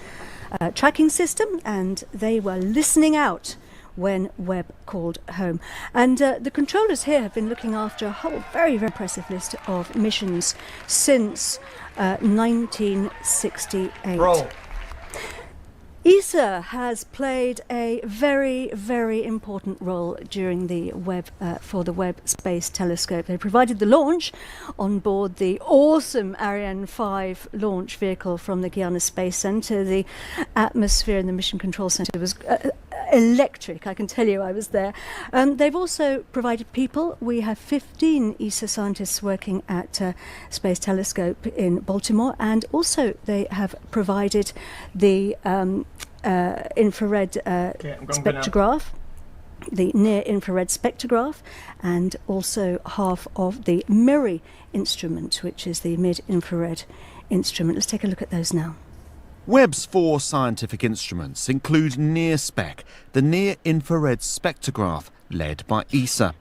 tracking system, and they were listening out when Webb called home. And the controllers here have been looking after a whole very, very impressive list of missions since 1968. Bro. ESA has played a very, very important role during the Webb for the Webb Space Telescope. They provided the launch on board the awesome Ariane 5 launch vehicle from the Guiana Space Center. The atmosphere in the Mission Control Center was electric, I can tell you. I was there. They've also provided people. We have 15 ESA scientists working at Space Telescope in Baltimore, and also they have provided the infrared spectrograph, the near-infrared spectrograph, and also half of the MIRI instrument, which is the mid-infrared instrument. Let's take a look at those now. Webb's 4 scientific instruments include NIRSPEC, the near-infrared spectrograph, led by ESA.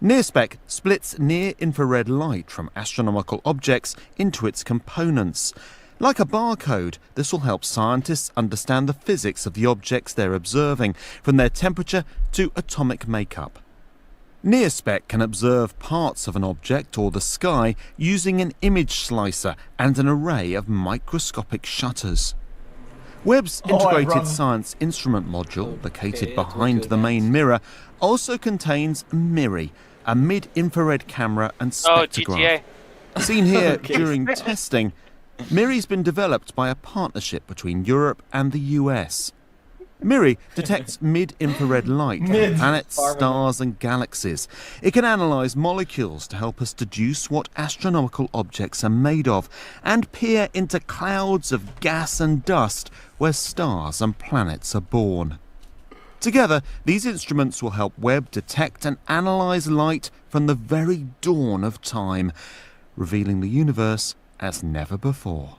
NIRSPEC splits near-infrared light from astronomical objects into its components. Like a barcode, this will help scientists understand the physics of the objects they're observing, from their temperature to atomic makeup. NearSpec can observe parts of an object or the sky using an image slicer and an array of microscopic shutters. Webb's integrated science instrument module, located behind the main mirror, also contains MIRI, a mid-infrared camera and spectrograph. Seen here during testing, MIRI's been developed by a partnership between Europe and the US. MIRI detects mid-infrared light, planets, stars and galaxies. It can analyse molecules to help us deduce what astronomical objects are made of and peer into clouds of gas and dust where stars and planets are born. Together, these instruments will help Webb detect and analyse light from the very dawn of time, revealing the universe as never before.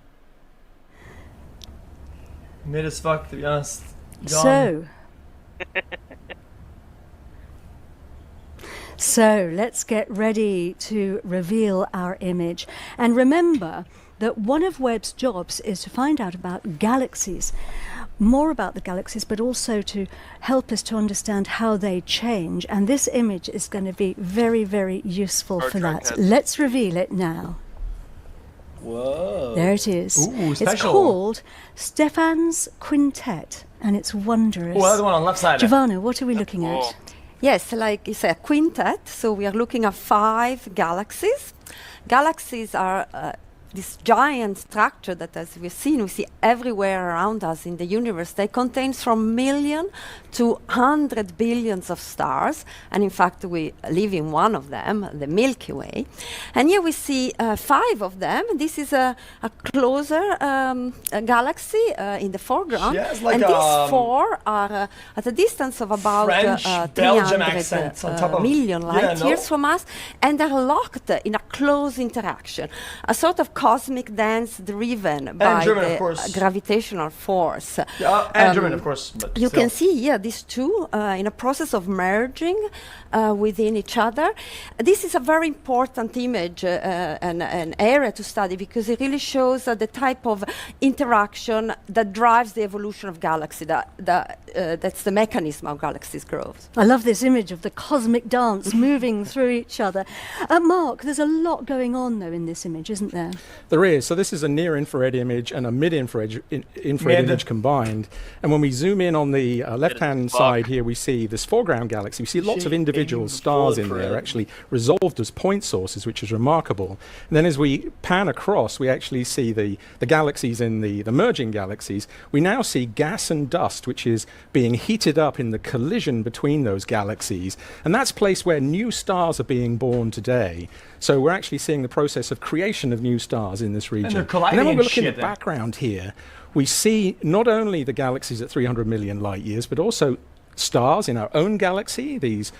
Mid as fuck, to be honest. So let's get ready to reveal our image. And remember that one of Webb's jobs is to find out about galaxies, more about the galaxies, but also to help us to understand how they change. And this image is going to be very, very useful for that. Let's reveal it now. Whoa. There it is. Ooh, it's called Stefan's Quintet, and it's wondrous. Oh, that's the one on the left side. Giovanna, what are we looking at? Yes, like it's a quintet, so we are looking at 5 galaxies. Galaxies are this giant structure that, as we've seen, we see everywhere around us in the universe. They contain from million to 100 billions of stars, and in fact we live in one of them, the Milky Way. And here we see 5 of them. This is a closer galaxy in the foreground, like and these 4 are at a distance of about Belgian accent on top of million light years from us, and they're locked in a close interaction, a sort of cosmic dance driven by German, the gravitational force. And German, of course. But you still. can see here these 2 in a process of merging within each other. This is a very important image and an area to study because it really shows the type of interaction that drives the evolution of galaxies. That's the mechanism of galaxies' growth. I love this image of the cosmic dance moving through each other. Mark, there's a lot going on though in this image, isn't there? There is. So this is a near-infrared image and a mid-infrared image combined. And when we zoom in on the left-hand side here, we see this foreground galaxy. We see lots of individual stars in there, actually resolved as point sources, which is remarkable. And then as we pan across, we actually see the galaxies in the merging galaxies. We now see gas and dust, which is being heated up in the collision between those galaxies. And that's a place where new stars are being born today. So we're actually seeing the process of creation of new stars in this region. And then when we look in the background here, we see not only the galaxies at 300 million light years, but also stars in our own galaxy. These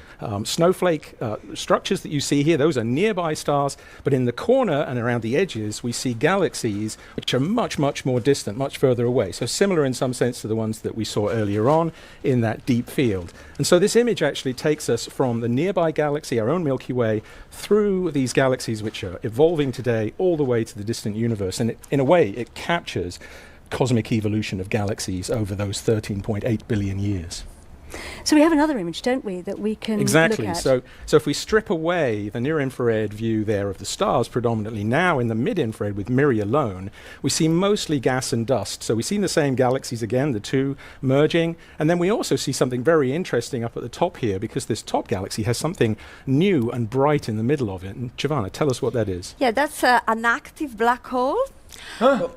snowflake structures that you see here, those are nearby stars, but in the corner and around the edges we see galaxies which are much, much more distant, much further away. So similar in some sense to the ones that we saw earlier on in that deep field. And so this image actually takes us from the nearby galaxy, our own Milky Way, through these galaxies which are evolving today all the way to the distant universe. And in a way it captures cosmic evolution of galaxies over those 13.8 billion years. So we have another image, don't we, that we can look at? So if we strip away the near-infrared view there of the stars predominantly, now in the mid-infrared with MIRI alone, we see mostly gas and dust. So we see the same galaxies again, the 2 merging, and then we also see something very interesting up at the top here because this top galaxy has something new and bright in the middle of it. And Giovanna, tell us what that is. Yeah, that's an active black hole.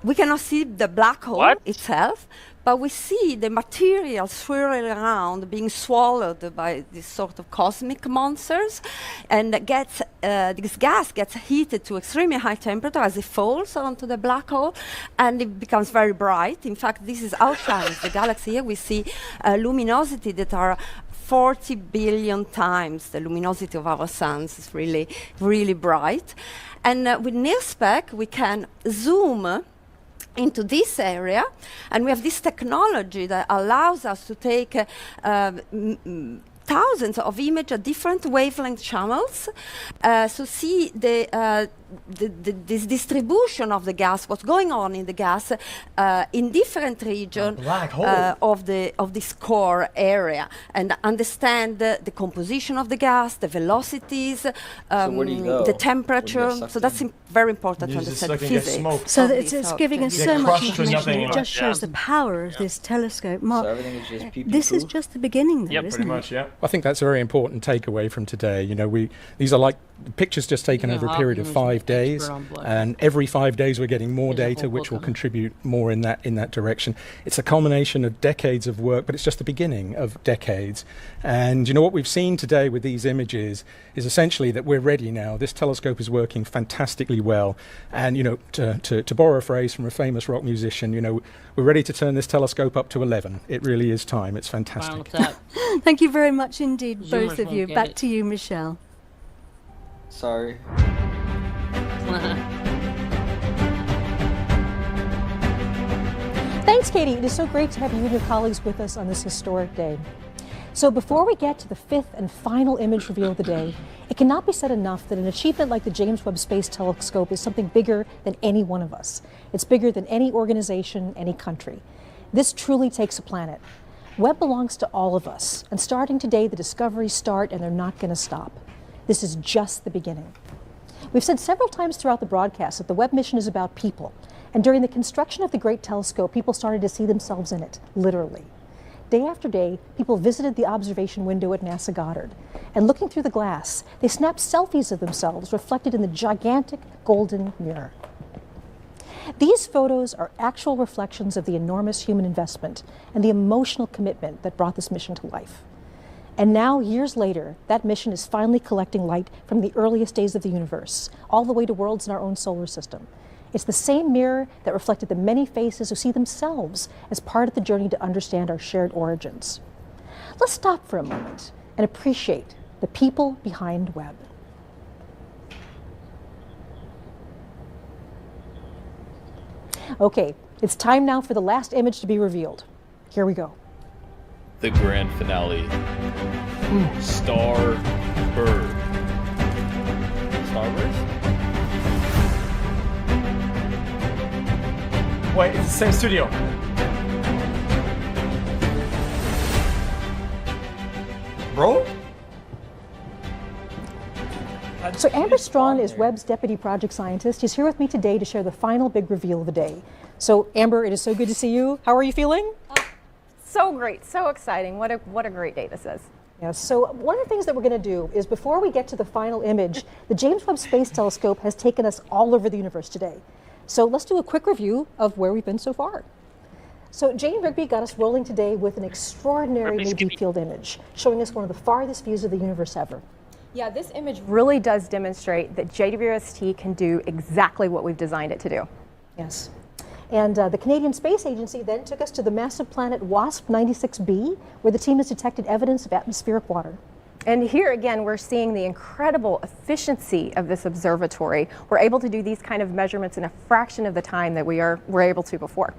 We cannot see the black hole itself, but we see the material swirling around, being swallowed by these sort of cosmic monsters, and this gas gets heated to extremely high temperature as it falls onto the black hole, and it becomes very bright. In fact, this is outshines the galaxy. Here we see luminosity that are 40 billion times the luminosity of our suns. It's really, really bright. And with NearSpec, we can zoom into this area, and we have this technology that allows us to take thousands of images at different wavelength channels, so see the this distribution of the gas, what's going on in the gas in different regions of this core area, and understand the composition of the gas, the velocities, the temperature. So that's very important to understand physics. So it's giving us so much information. It just shows the power of this telescope. Mark, this is just the beginning, though, isn't it? Much, yeah. I think that's a very important takeaway from today. You know, these are like pictures just taken over a period of 5 days, and every 5 days we're getting more data, which will contribute more in that direction. It's a culmination of decades of work, but it's just the beginning of decades. And you know what we've seen today with these images is essentially that we're ready now. This telescope is working fantastically well, and you know, to borrow a phrase from a famous rock musician, you know, we're ready to turn this telescope up to 11. It really is time. It's fantastic. Thank you very much indeed, both of you. Back to you, Michelle. Sorry. Thanks, Katie. It is so great to have you and your colleagues with us on this historic day. So before we get to the fifth and final image reveal of the day, it cannot be said enough that an achievement like the James Webb Space Telescope is something bigger than any one of us. It's bigger than any organization, any country. This truly takes a planet. Webb belongs to all of us, and starting today, the discoveries start and they're not going to stop. This is just the beginning. We've said several times throughout the broadcast that the Webb mission is about people, and during the construction of the Great Telescope, people started to see themselves in it, literally. Day after day, people visited the observation window at NASA Goddard, and looking through the glass, they snapped selfies of themselves reflected in the gigantic golden mirror. These photos are actual reflections of the enormous human investment and the emotional commitment that brought this mission to life. And now, years later, that mission is finally collecting light from the earliest days of the universe, all the way to worlds in our own solar system. It's the same mirror that reflected the many faces who see themselves as part of the journey to understand our shared origins. Let's stop for a moment and appreciate the people behind Webb. Okay, it's time now for the last image to be revealed. Here we go. The grand finale. Starbird. Starbird? Wait, it's the same studio. Bro? So Amber Strawn is Webb's deputy project scientist. She's here with me today to share the final big reveal of the day. So Amber, it is so good to see you. How are you feeling? So great, so exciting. What a great day this is. Yes, so one of the things that we're going to do is before we get to the final image, the James Webb Space Telescope has taken us all over the universe today. So let's do a quick review of where we've been so far. So Jane Rigby got us rolling today with an extraordinary new deep field image, showing us one of the farthest views of the universe ever. Yeah, this image really does demonstrate that JWST can do exactly what we've designed it to do. Yes. And the Canadian Space Agency then took us to the massive planet WASP 96b, where the team has detected evidence of atmospheric water. And here again, we're seeing the incredible efficiency of this observatory. We're able to do these kind of measurements in a fraction of the time that we're able to before.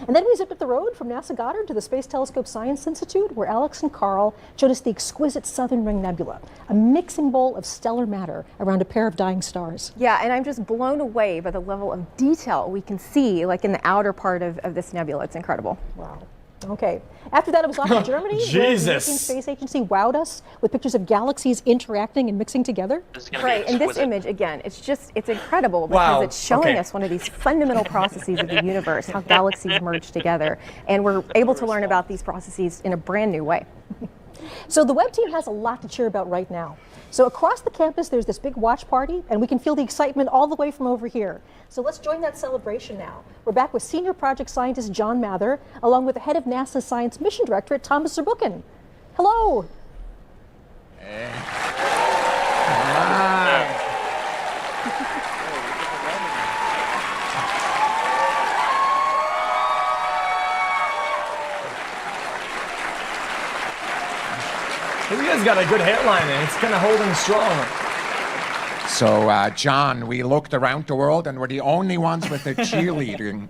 And then we zipped up the road from NASA Goddard to the Space Telescope Science Institute, where Alex and Carl showed us the exquisite Southern Ring Nebula, a mixing bowl of stellar matter around a pair of dying stars. Yeah, and I'm just blown away by the level of detail we can see, like in the outer part of this nebula. It's incredible. Wow. Okay. After that, it was off to Germany, where the European Space Agency wowed us with pictures of galaxies interacting and mixing together. Right, and this image, again, it's incredible because it's showing us one of these fundamental processes of the universe, how galaxies merge together, and we're able to learn about these processes in a brand new way. So the Webb team has a lot to cheer about right now. So across the campus, there's this big watch party, and we can feel the excitement all the way from over here. So let's join that celebration now. We're back with Senior Project Scientist John Mather, along with the head of NASA's Science Mission Directorate, Thomas Zurbuchen. Hello. You guys got a good hairline and it's kind of holding strong. So, John, we looked around the world and we're the only ones with a cheerleading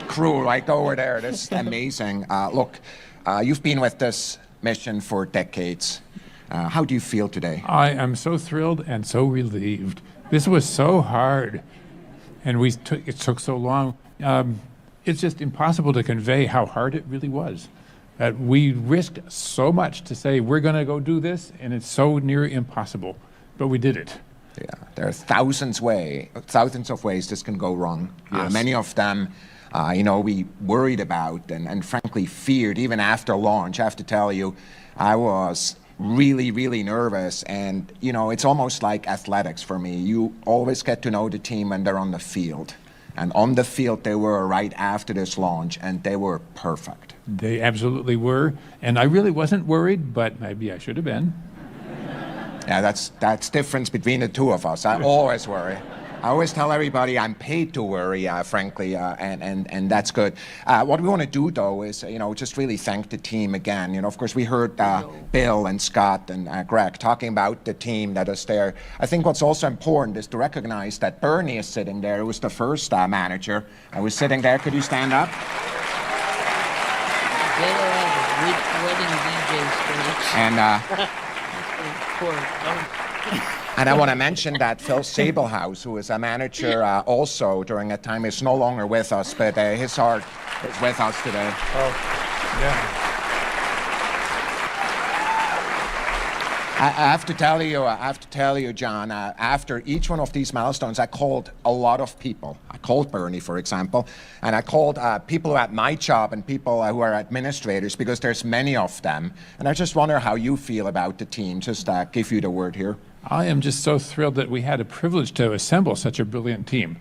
crew right over there. That's amazing. Look, you've been with this mission for decades. How do you feel today? I am so thrilled and so relieved. This was so hard, and it took so long. It's just impossible to convey how hard it really was. That we risked so much to say we're going to go do this, and it's so near impossible, but we did it. Yeah, there are thousands of ways this can go wrong. Yes. Many of them, we worried about and frankly feared even after launch. I have to tell you, I was really, really nervous, and it's almost like athletics for me. You always get to know the team when they're on the field. And on the field, they were right after this launch, and they were perfect. They absolutely were, and I really wasn't worried, but maybe I should have been. Yeah, that's difference between the two of us. I always worry. I always tell everybody I'm paid to worry, frankly, and that's good. What we want to do, though, is just really thank the team again. Of course, we heard Bill and Scott and Greg talking about the team that is there. I think what's also important is to recognize that Bernie is sitting there, who was the first manager. I was sitting there. Could you stand up? And I want to mention that Phil Sablehouse, who is a manager also during that time, is no longer with us, but his heart is with us today. Oh, yeah. I have to tell you, John, after each one of these milestones, I called a lot of people. I called Bernie, for example, and I called people at my job and people who are administrators, because there's many of them. And I just wonder how you feel about the team. Just give you the word here. I am just so thrilled that we had a privilege to assemble such a brilliant team.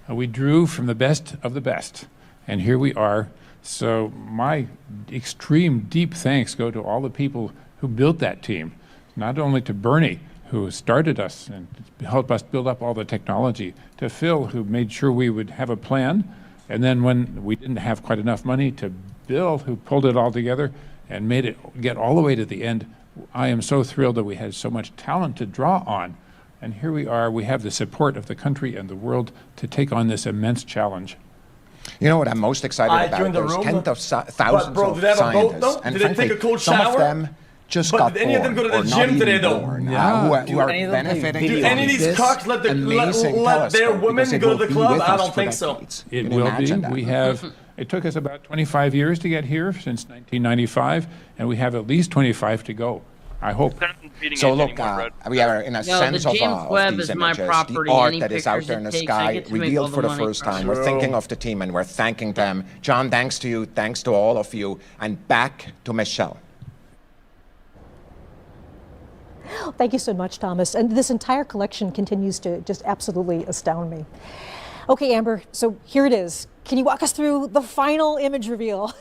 We drew from the best of the best, and here we are. So my extreme deep thanks go to all the people who built that team. Not only to Bernie, who started us and helped us build up all the technology, to Phil, who made sure we would have a plan, and then when we didn't have quite enough money, to Bill, who pulled it all together and made it get all the way to the end. I am so thrilled that we had so much talent to draw on, and here we are. We have the support of the country and the world to take on this immense challenge. You know what I'm most excited about? There's tens of thousands of scientists, and frankly, some of them just got born, or not even born, who are benefiting do any of these cocks let their women go to the club? I don't think so. It will be. We have. It took us about 25 years to get here, since 1995, and we have at least 25 to go. I hope. So look, we are in a sense of these images, the art that is out there in the sky, revealed for the first time. We're thinking of the team and we're thanking them. John, thanks to you, thanks to all of you, and back to Michelle. Thank you so much, Thomas. And this entire collection continues to just absolutely astound me. Okay, Amber, so here it is. Can you walk us through the final image reveal?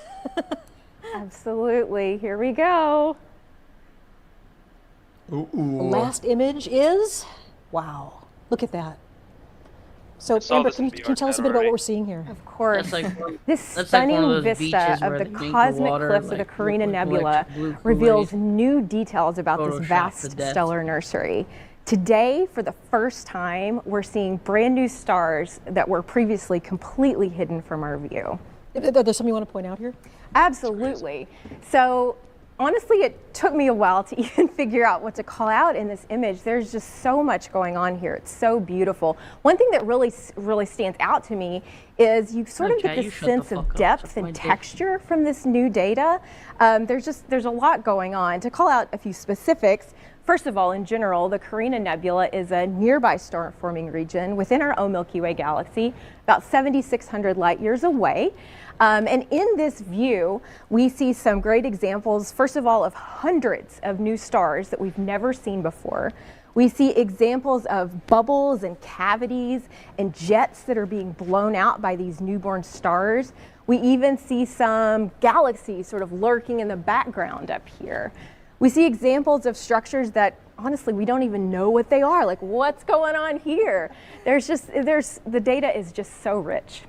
Absolutely. Here we go. The last image is, wow, look at that. So Amber, can you tell us a bit about what we're seeing here? Of course. This stunning vista of the cosmic cliffs of the Carina Nebula reveals new details about this vast stellar nursery. Today, for the first time, we're seeing brand new stars that were previously completely hidden from our view. Are there something you want to point out here? Absolutely. So honestly, it took me a while to even figure out what to call out in this image. There's just so much going on here. It's so beautiful. One thing that really stands out to me is you sort of get this sense of depth and texture from this new data. There's a lot going on. To call out a few specifics, first of all, in general, the Carina Nebula is a nearby star-forming region within our own Milky Way galaxy, about 7,600 light years away. And in this view, we see some great examples, first of all, of hundreds of new stars that we've never seen before. We see examples of bubbles and cavities and jets that are being blown out by these newborn stars. We even see some galaxies sort of lurking in the background up here. We see examples of structures that honestly we don't even know what they are. Like, what's going on here? The data is just so rich.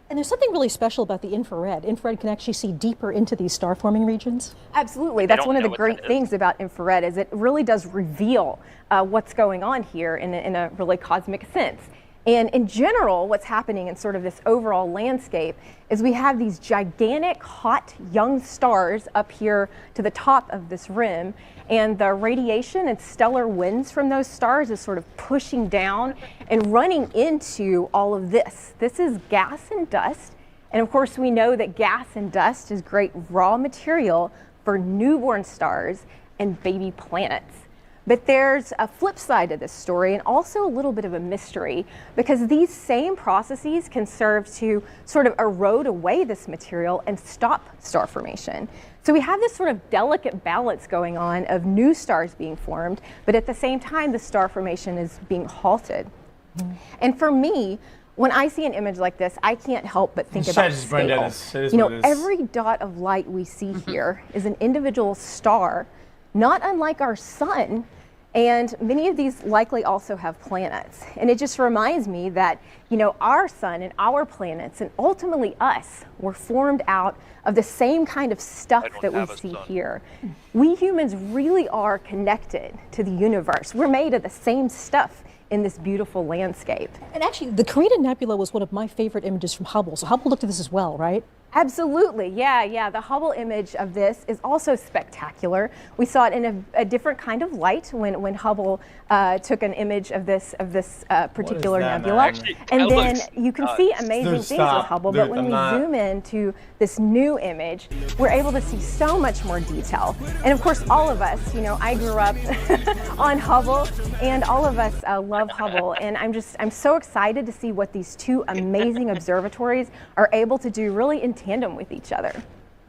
And there's something really special about the infrared. Infrared can actually see deeper into these star-forming regions. Absolutely. That's one of the great things about infrared, is it really does reveal what's going on here in a really cosmic sense. And in general, what's happening in sort of this overall landscape is we have these gigantic, hot, young stars up here to the top of this rim, and the radiation and stellar winds from those stars is sort of pushing down and running into all of this. This is gas and dust, and of course we know that gas and dust is great raw material for newborn stars and baby planets. But there's a flip side to this story, and also a little bit of a mystery, because these same processes can serve to sort of erode away this material and stop star formation. So we have this sort of delicate balance going on of new stars being formed, but at the same time, the star formation is being halted. And for me, when I see an image like this, I can't help but think about scale. You know, every dot of light we see here is an individual star, not unlike our sun, and many of these likely also have planets. And it just reminds me that, you know, our sun and our planets and ultimately us were formed out of the same kind of stuff that we see here. We humans really are connected to the universe. We're made of the same stuff in this beautiful landscape. And actually, the Carina Nebula was one of my favorite images from Hubble. So Hubble looked at this as well, right? Absolutely, yeah. The Hubble image of this is also spectacular. We saw it in a different kind of light when Hubble took an image of this particular nebula. And then you can see amazing things with Hubble, but when we zoom in to this new image, we're able to see so much more detail. And of course, all of us, you know, I grew up on Hubble, and all of us love Hubble. And I'm so excited to see what these two amazing observatories are able to do really in tandem with each other.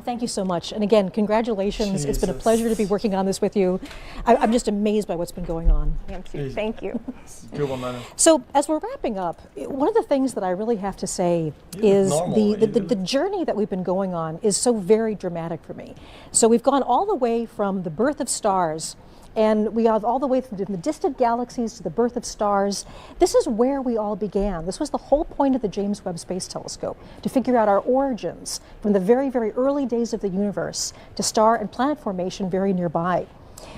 Thank you so much. And again, congratulations. Jesus. It's been a pleasure to be working on this with you. I'm just amazed by what's been going on. Thank you. So as we're wrapping up, one of the things that I really have to say is the journey that we've been going on is so very dramatic for me. So we've gone all the way from the birth of stars, and we have all the way from the distant galaxies to the birth of stars. This is where we all began. This was the whole point of the James Webb Space Telescope, to figure out our origins from the very, very early days of the universe to star and planet formation very nearby.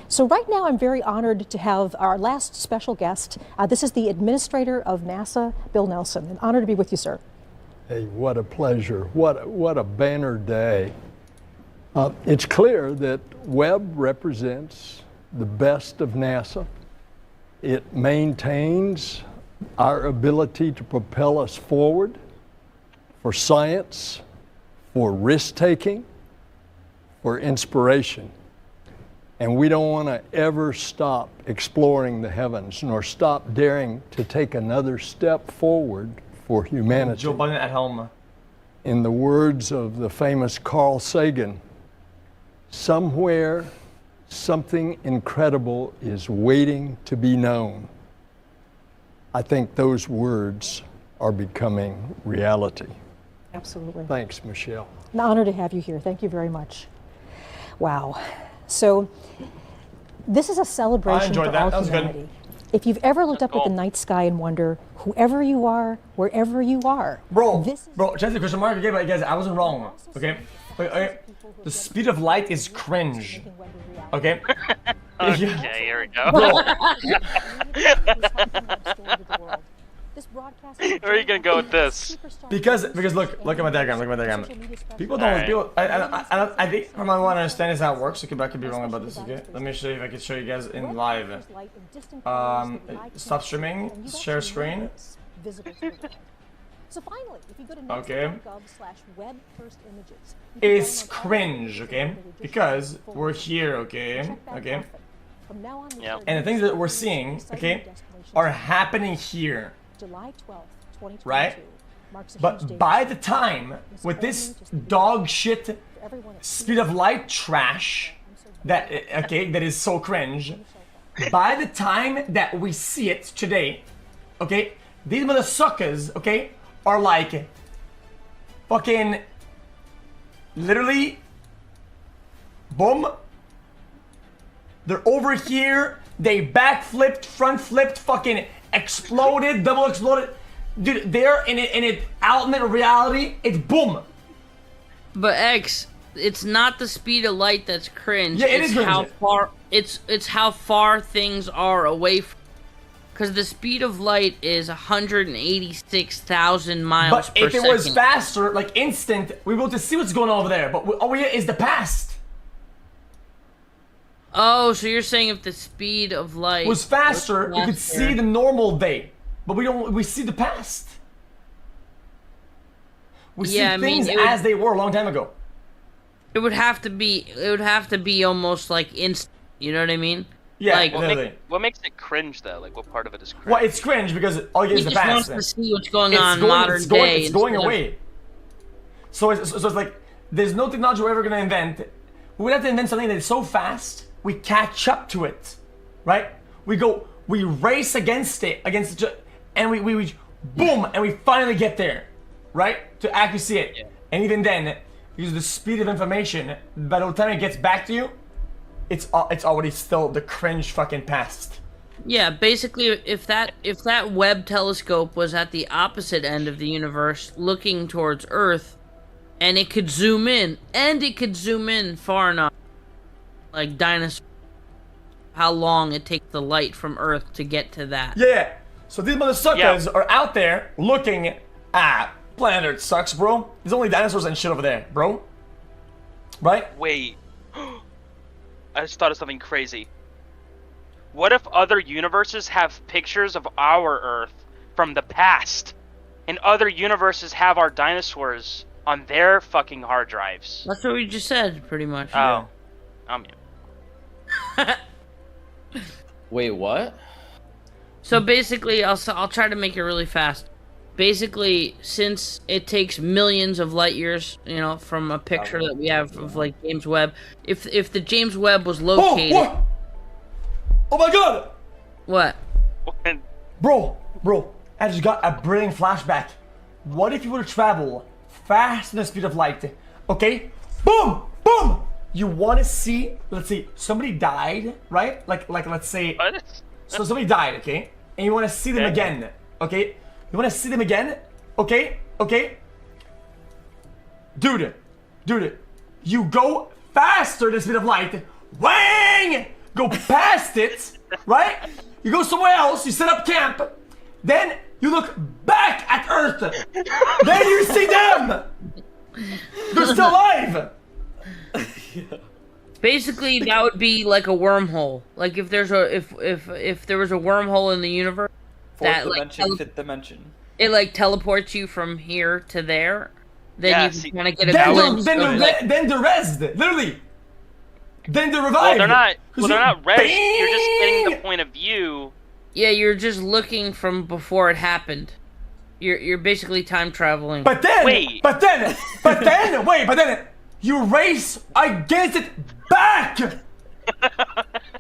So right now I'm very honored to have our last special guest. This is the administrator of NASA, Bill Nelson. An honor to be with you, sir. Hey, what a pleasure. What a banner day. It's clear that Webb represents the best of NASA. It maintains our ability to propel us forward for science, for risk-taking, for inspiration. And we don't want to ever stop exploring the heavens, nor stop daring to take another step forward for humanity. Joe Biden at home. In the words of the famous Carl Sagan, somewhere something incredible is waiting to be known. I think those words are becoming reality. Absolutely. Thanks, Michelle. An honor to have you here. Thank you very much. Wow. So this is a celebration for all humanity. If you've ever looked up at the night sky and wonder, whoever you are, wherever you are, bro, just a question mark again, but guys, I wasn't wrong. Okay. The speed of light is cringe. Okay? Okay, here we go. Where are you gonna go with this? Because look at my diagram, People don't, I think from what I understand is how it works. Okay, but I could be wrong about this, okay? Let me show you if I can show you guys in live. Stop streaming, share screen. So finally, if you go to NASA.gov/web-first-images, it's cringe, okay? Because we're here, okay? Yeah. And the things that we're seeing, okay, are happening here. July 12th, 2022, right? But by the time, with this dog shit speed of light trash, that is so cringe, by the time that we see it today, okay, these mother suckers, okay, are like fucking literally boom. They're over here, they backflipped, front flipped, fucking exploded, double exploded. Dude, they're in it alternate reality, it's boom. But X, it's not the speed of light that's cringe. Yeah, it it's is cringe. How far it's how far things are away from. Because the speed of light is 186,000 miles per second. But if it was faster, like instant, we will just see what's going on over there. But all we get is the past. Oh, so you're saying if the speed of light was faster, we could see the normal day, but we don't. We see the past. We see things as they were a long time ago. It would have to be. It would have to be almost like instant. You know what I mean? Yeah. Like, what makes it cringe though? Like, what part of it is cringe? Well, it's cringe because all you get is the past. He just wants to see what's going on modern day. It's going away. So it's like there's no technology we're ever gonna invent. We would have to invent something that is so fast we catch up to it, right? We race against it, and we boom, and we finally get there, right? To actually see it. Yeah. And even then, because of the speed of information, by the time it gets back to you, it's already still the cringe fucking past. Yeah, basically, if that Webb telescope was at the opposite end of the universe, looking towards Earth, and it could zoom in, far enough, like dinosaurs, how long it takes the light from Earth to get to that. Yeah. So these motherfuckers are out there looking at planet Earth sucks, bro. There's only dinosaurs and shit over there, bro. Right? Wait. I just thought of something crazy. What if other universes have pictures of our Earth from the past, and other universes have our dinosaurs on their fucking hard drives? That's what we just said, pretty much. Oh. Wait, what? So basically, I'll try to make it really fast. Basically, since it takes millions of light years, from a picture that we have of like James Webb, if the James Webb was located. Oh, what? Oh my God! What? Bro, I just got a brilliant flashback. What if you were to travel faster than the speed of light? Okay, boom. You want to see? Let's see. Somebody died, right? Like let's say. What? So somebody died, okay, and you want to see them again, okay? You want to see them again? Okay? Dude, you go faster than the speed of light. Wang! Go past it, right? You go somewhere else, you set up camp, then you look back at Earth. Then you see them! They're still alive! Basically, that would be like a wormhole. Like if there was a wormhole in the universe, Fifth dimension. It like teleports you from here to there. Then you can kind of get a glimpse. Then the rest, literally. Then the revive. Well, they're not rest. You're just getting the point of view. Yeah, you're just looking from before it happened. You're basically time traveling. But then, you race against it back.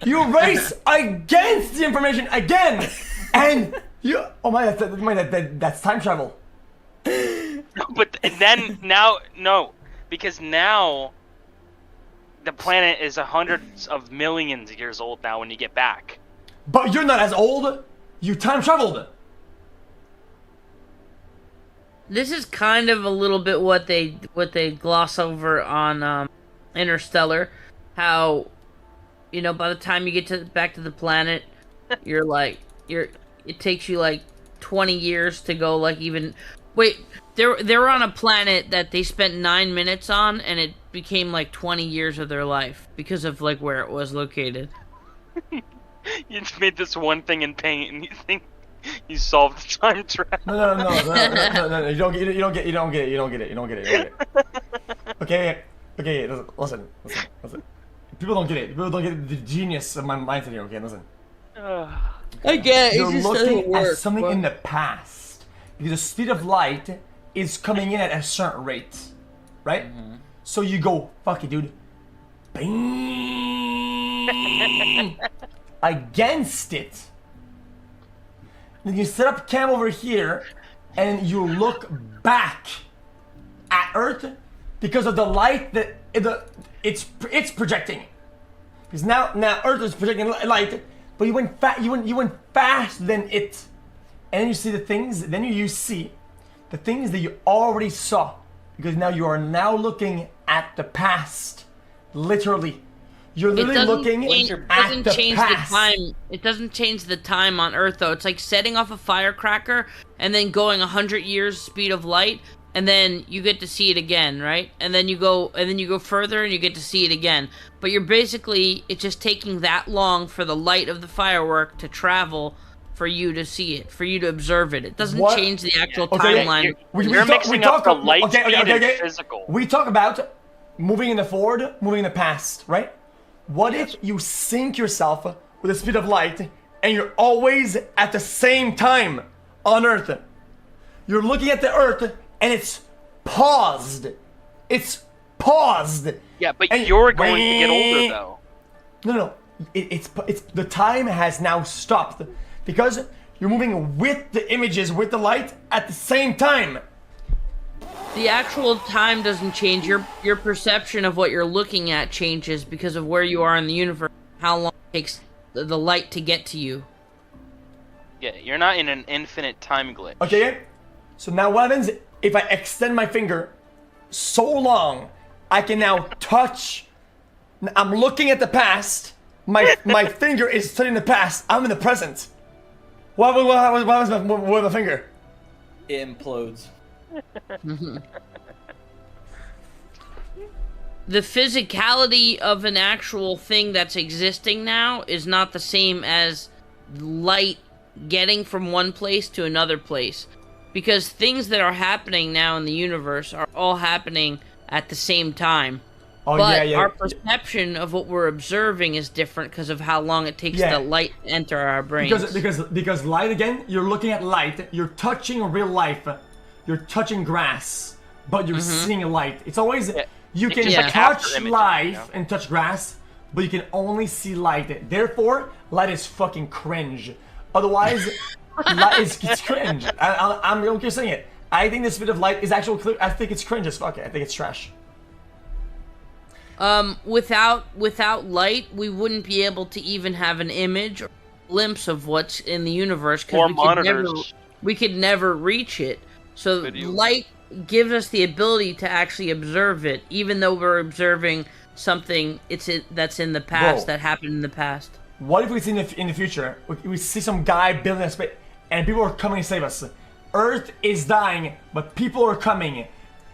You race against the information again, and you. Oh my, that's time travel. But then because now the planet is hundreds of millions of years old now when you get back. But you're not as old. You time traveled. This is kind of a little bit what they gloss over on Interstellar, how by the time you get back to the planet, it takes you like 20 years to go they were on a planet that they spent 9 minutes on, and it became like 20 years of their life because of like where it was located. You just made this one thing in paint, and you think you solved the time travel. No. You don't get it. Okay, listen. People don't get it. People don't get the genius of my mindset here. Okay, listen. I get it. You're looking at something in the past because the speed of light is coming in at a certain rate, right? Mm-hmm. So you go, fuck it, dude. Bang! Against it. Then you set up cam over here, and you look back at Earth because of the light that it's projecting. Because now Earth is projecting light, but you went faster than it, and then you see the things. Then you see the things that you already saw, because now you are now looking at the past, literally. You're literally looking at the past. It doesn't change the time on Earth, though. It's like setting off a firecracker and then going 100 years speed of light, and then you get to see it again, right? And then you go further and you get to see it again. But it's just taking that long for the light of the firework to travel for you to see it, for you to observe it. It doesn't change the actual timeline. You're mixing up the light speed and physical. We talk about moving in the forward, moving in the past, right? What if you sync yourself with the speed of light and you're always at the same time on Earth? You're looking at the Earth and it's paused. It's paused. Yeah, but you're going to get older though. No. It's the time has now stopped because you're moving with the images, with the light at the same time. The actual time doesn't change. Your perception of what you're looking at changes because of where you are in the universe, how long it takes the light to get to you. Yeah, you're not in an infinite time glitch. Okay, so now what happens if I extend my finger so long, I can now touch. I'm looking at the past. My finger is studying the past. I'm in the present. What happens with my finger? It implodes. The physicality of an actual thing that's existing now is not the same as light getting from one place to another place. Because things that are happening now in the universe are all happening at the same time. But our perception of what we're observing is different because of how long it takes the light to enter our brains. Because light, again, you're looking at light, you're touching real life, you're touching grass, but you're seeing light. It's always, you can touch life and touch grass, but you can only see light. Therefore, light is fucking cringe. Otherwise, light is cringe. I'm okay saying it. I think the speed of light is actually clear. I think it's cringe as fuck. I think it's trash. Without light, we wouldn't be able to even have an image or glimpse of what's in the universe because we could never reach it. So light gives us the ability to actually observe it, even though we're observing something that's in the past, that happened in the past. What if we see in the future, we see some guy building a space, and people are coming to save us? Earth is dying, but people are coming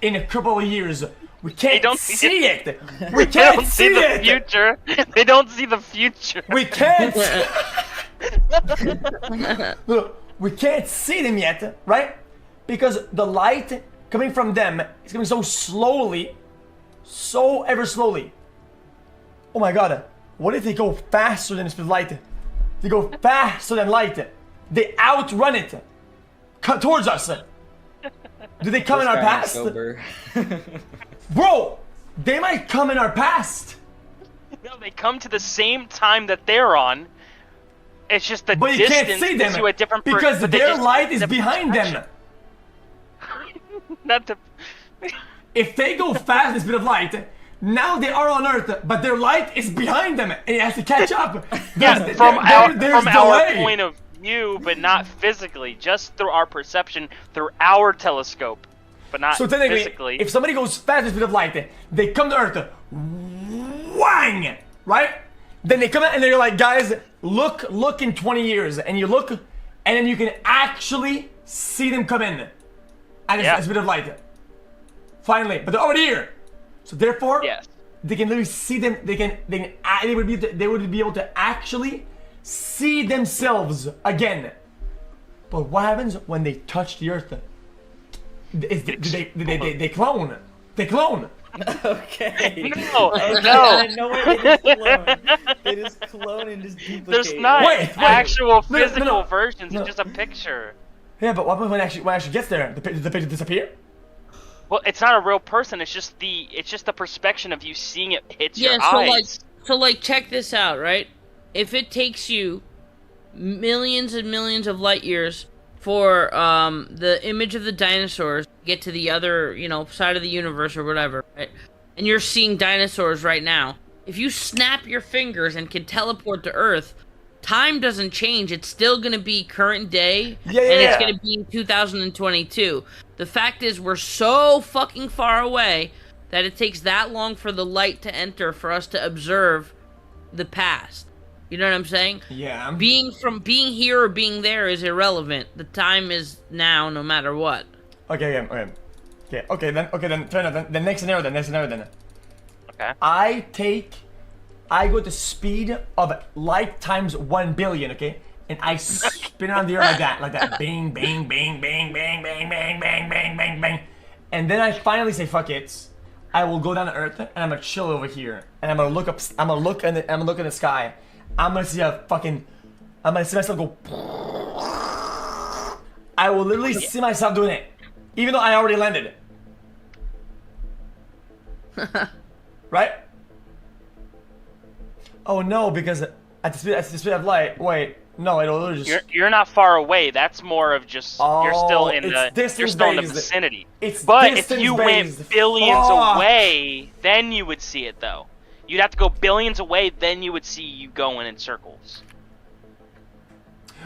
in a couple of years. We can't see it. We can't see the future. They don't see the future. We can't. Look, we can't see them yet, right? Because the light coming from them is coming so slowly, so ever slowly. Oh my god, what if they go faster than the speed of light? They go faster than light. They outrun it. Cut towards us. Do they come in our past? Bro, they might come in our past. No, they come to the same time that they're on. It's just the distance. But you can't see them to a different because their light is behind them. Not the. If they go fast the speed of light, now they are on Earth, but their light is behind them, and it has to catch up. From our point of view, but not physically, just through our perception, through our telescope, but not so technically, physically. If somebody goes fast the speed of light, they come to Earth, whang, right? Then they come out and they're like, guys, look in 20 years, and you look, and then you can actually see them come in at a speed of light. Finally, but they're already here. So therefore, they can literally see them. They would be able to actually see themselves again. But what happens when they touch the Earth? They clone. They clone. Okay. No. No way. They just clone and just duplicate. There's not actual physical versions. It's just a picture. Yeah, but what when it actually gets there? The picture disappear? Well, it's not a real person. It's just the perspective of you seeing it hits your eyes. So check this out, right? If it takes you millions and millions of light years for the image of the dinosaurs to get to the other, side of the universe or whatever, right? And you're seeing dinosaurs right now. If you snap your fingers and can teleport to Earth, time doesn't change. It's still going to be current day, and it's going to be 2022. The fact is, we're so fucking far away that it takes that long for the light to enter for us to observe the past. You know what I'm saying? Yeah. Being here or being there is irrelevant. The time is now, no matter what. Okay, then fair enough. The next scenario then. Okay. I go at the speed of light times 1 billion, okay? And I spin around the air like that. Bang, bang, bang, bang, bang, bang, bang, bang, bang, bang, bang. And then I finally say, fuck it. I will go down to Earth and I'm gonna chill over here. And I'm gonna look up, I'm gonna look in the sky. I'm gonna see I'm gonna see myself go. I will literally see myself doing it. Even though I already landed. Right? Oh no, because at the speed of light, wait, no, it'll literally just... You're not far away. That's more of just you're still in the vicinity. But if you went billions away, then you would see it though. You'd have to go billions away, then you would see you going in circles.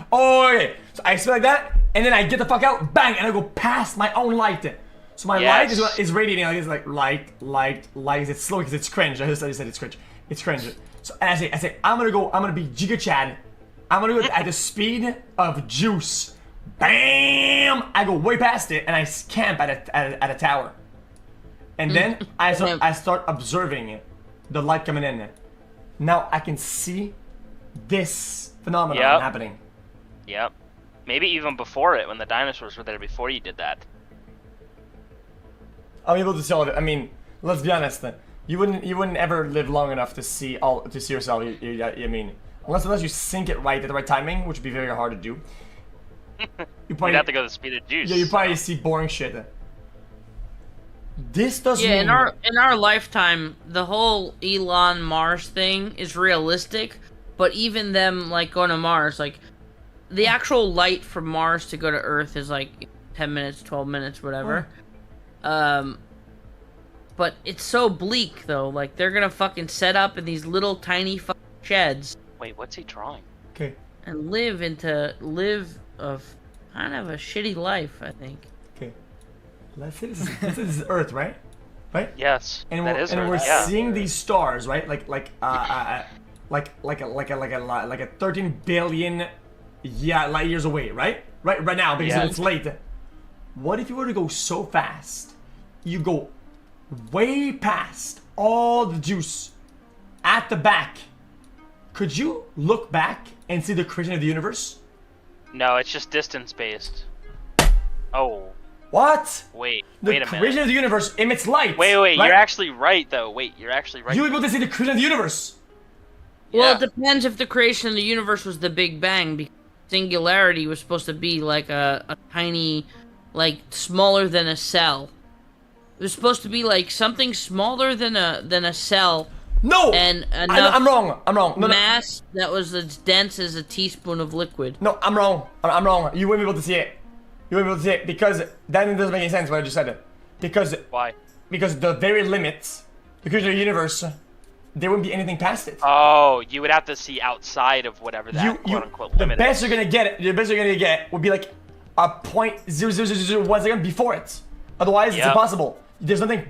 Oh, okay. So I spin like that, and then I get the fuck out, bang, and I go past my own light. So my light is radiating like light. It's slow because it's cringe. I just said it's cringe. It's cringe. So and I say I'm gonna be Giga Chad. I'm gonna go at the speed of juice. Bam! I go way past it and I camp at a tower. And then I start observing the light coming in. Now I can see this phenomenon happening. Yep. Maybe even before it, when the dinosaurs were there before you did that. I'm able to tell it. I mean, let's be honest. You wouldn't ever live long enough to see yourself. I mean, unless you sync it right at the right timing, which would be very hard to do. You'd have to go the speed of juice. Yeah, you probably see boring shit. This does mean... Yeah, in our lifetime, the whole Elon Mars thing is realistic, but even them like going to Mars, like the actual light from Mars to go to Earth is like 10 minutes, 12 minutes, whatever. But it's so bleak though. Like they're gonna fucking set up in these little tiny fucking sheds. Wait, what's he drawing? Okay. And live of kind of a shitty life, I think. Okay. Let's say this is Earth, right? Right? Yes. And we're seeing these stars, right? Like a 13 billion light years away, right? Right now because it's late. What if you were to go so fast? You go way past all the juice at the back. Could you look back and see the creation of the universe? No, it's just distance based. Oh. What? Wait a The minute. creation of the universe emits light. Wait, right? you're actually right though. You're actually right. You would be able to see the creation of the universe. Well, it depends if the creation of the universe was the Big Bang, because singularity was supposed to be like a tiny, like smaller than a cell. It was supposed to be like something smaller than a cell. No! And I'm wrong. No, mass that was as dense as a teaspoon of liquid. No, I'm wrong. I'm wrong. You wouldn't be able to see it. You wouldn't be able to see it because that doesn't make any sense what I just said. Because why? Because the very limits, the creation of the universe, there wouldn't be anything past it. Oh, you would have to see outside of whatever that quote unquote limit the best you're gonna get would be like a 0.0001 second before it. Otherwise, it's impossible. There's nothing.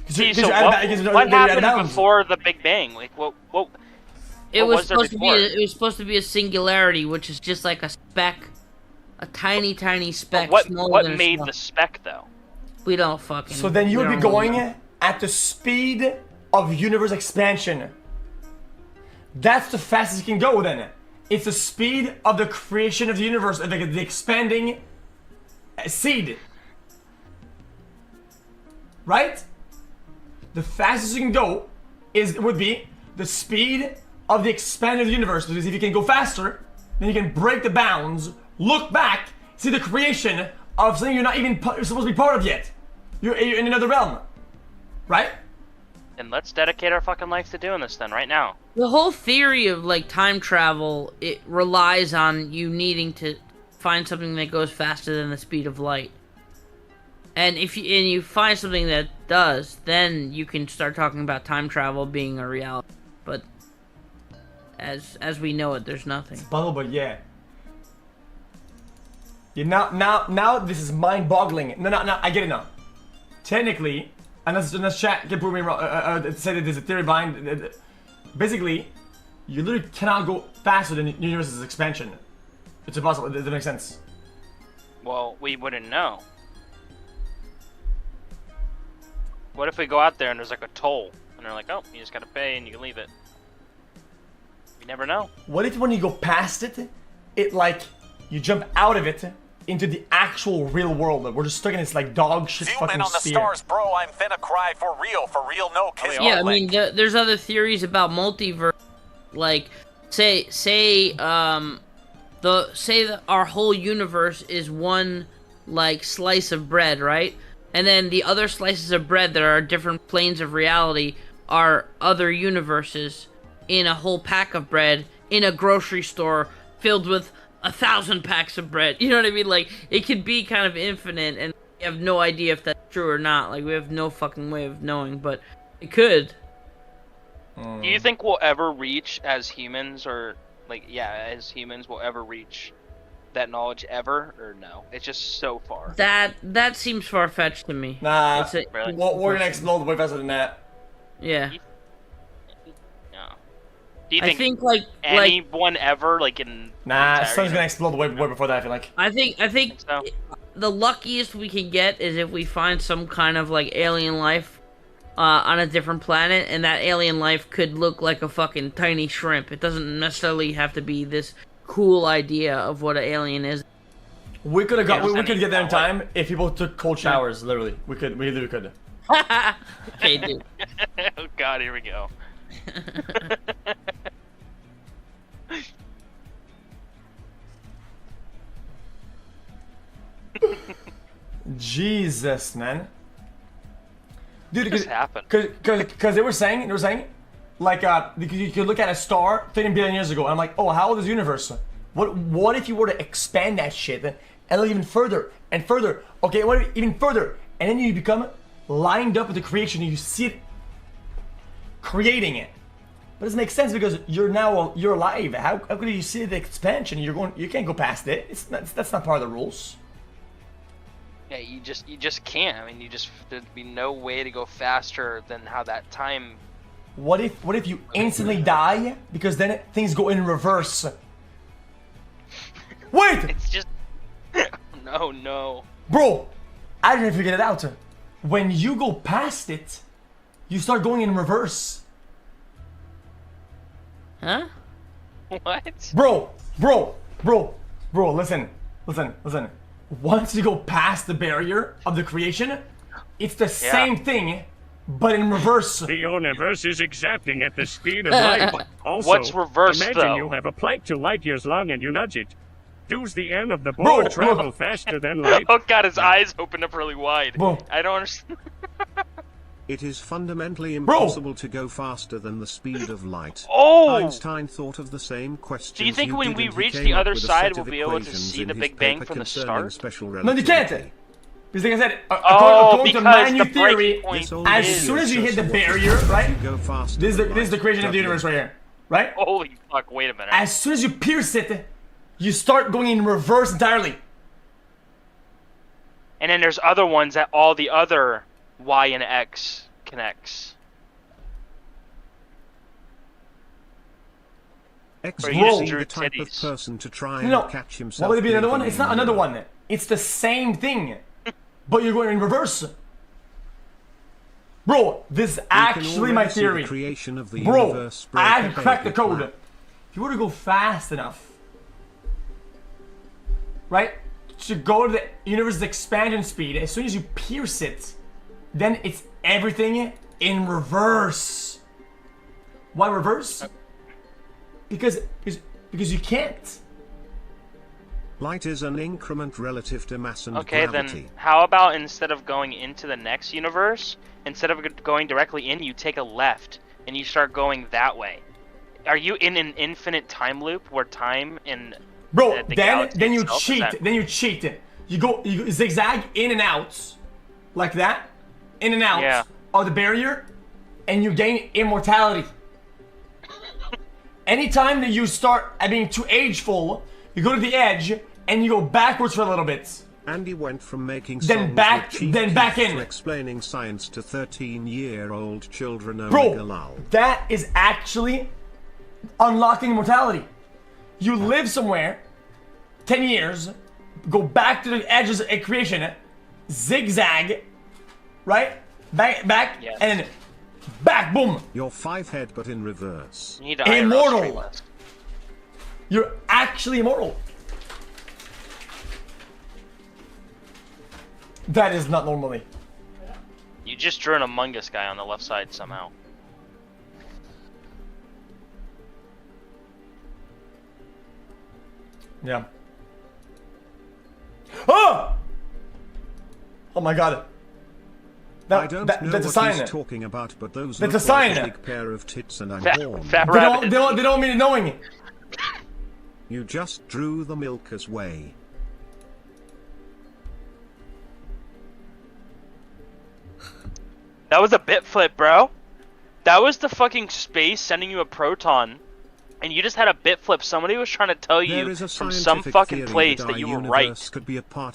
See, so what happened before the Big Bang? Like, what It was supposed to be a singularity, which is just like a speck, a tiny speck. What made the speck though? We don't fucking. So then you would be going at the speed of universe expansion. That's the fastest you can go. Then it's the speed of the creation of the universe, the expanding seed. Right? The fastest you can go would be the speed of the expansion of the universe. Because if you can go faster, then you can break the bounds, look back, see the creation of something you're not even supposed to be part of yet. You're in another realm. Right? And let's dedicate our fucking life to doing this then, right now. The whole theory of like time travel, it relies on you needing to find something that goes faster than the speed of light. And if you find something that does, then you can start talking about time travel being a reality. But as we know it, there's nothing. It's possible, but yeah. Now this is mind-boggling. No, I get it now. Technically, unless chat can prove me wrong, say that there's a theory behind. basically, you literally cannot go faster than the universe's expansion. It's impossible. Does that make sense? Well, we wouldn't know. What if we go out there and there's like a toll, and they're like, oh, you just gotta pay and you can leave it. You never know. What if when you go past it, like, you jump out of it into the actual real world? We're just stuck in this like dog shit fucking on the sphere. stars, bro. I'm finna cry for real, no kidding. Yeah, I mean, there's other theories about multiverse, like say our whole universe is one like slice of bread, right? And then the other slices of bread that are different planes of reality are other universes in a whole pack of bread in a grocery store filled with 1,000 packs of bread. You know what I mean? Like, it could be kind of infinite, and we have no idea if that's true or not. Like, we have no fucking way of knowing, but it could. Do you think we'll ever reach as humans, or like, yeah, as humans, we'll ever reach that knowledge ever, or no? It's just so far. That seems far-fetched to me. Nah, really? we're gonna explode way faster than that. Yeah. Do you I think like anyone ever like in? Nah, sun's gonna explode way before that. I feel like. I think so. The luckiest we can get is if we find some kind of like alien life on a different planet, and that alien life could look like a fucking tiny shrimp. It doesn't necessarily have to be this cool idea of what an alien is. We could get there in time if people took cold showers. Literally, we literally could. Okay, dude. Oh God, here we go. Jesus, man. Dude, because they were saying, like, you could look at a star 13 billion years ago, and I'm like, oh, how old is the universe? What if you were to expand that shit and look even further and further? Okay, what if even further? And then you become lined up with the creation, and you see it creating it. But it doesn't make sense because you're alive. How could you see the expansion? You can't go past it. That's not part of the rules. Yeah, you just can't. I mean, there'd be no way to go faster than how that time. What if you instantly die because then things go in reverse? Wait! It's just no. Bro, I didn't figure it out. When you go past it, you start going in reverse. Huh? What? Bro, listen. Once you go past the barrier of the creation, it's the same thing, but in reverse. The universe is exacting at the speed of light. Also, what's reverse, imagine though? you have a plank 2 light years long and you nudge it. Does the end of the board travel faster than light? Oh God, his eyes opened up really wide. Bro. I don't understand. It is fundamentally impossible to go faster than the speed of light. Oh! Einstein thought of the same question. Do you think when we reach the other side, we'll be able to see the Big Bang from the start? No, you can't. Because like I said, according to my new theory, as soon as you hit the barrier, right? This is the creation of the universe right here, right? Holy fuck! Wait a minute. As soon as you pierce it, you start going in reverse entirely. And then there's other ones that all the other Y and X connects. X is the type of person to try and catch himself. What would it be another one? It's not another one. It's the same thing, but you're going in reverse. Bro, this is actually my theory. Bro, I cracked the code. If you were to go fast enough, right, to go to the universe's expansion speed, as soon as you pierce it, then it's everything in reverse. Why reverse? Because you can't. Light is an increment relative to mass and Okay, gravity. then how about instead of going into the next universe, instead of going directly in, you take a left and you start going that way? Are you in an infinite time loop where time in Bro, the then you itself, cheat. Then you cheat. You zigzag in and out, like that, in and out of the barrier, and you gain immortality. Anytime that you start being too ageful, you go to the edge and you go backwards for a little bit. Andy went from making Then songs back- with cheap then back kids in. to explaining science to 13-year-old children. Bro, Omega lol. that is actually unlocking immortality. You live somewhere, 10 years, go back to the edges of creation, zigzag, right? Back, Yes. and then back, boom. You're 5-head but in reverse. You need to iron out straight Immortal. list. You're actually immortal. That is not normally. You just drew an Among Us guy on the left side somehow. Yeah. Oh! Oh my god. I don't know that's a what sign. he's talking about, but those That's look a sign. like a big pair of tits and I'm Fat- born. fat They don't mean it knowing. You just drew the Milker's way. That was a bit flip, bro. That was the fucking space sending you a proton, and you just had a bit flip. Somebody was trying to tell There you is a from some scientific fucking theory place that that our you were universe right. could be a part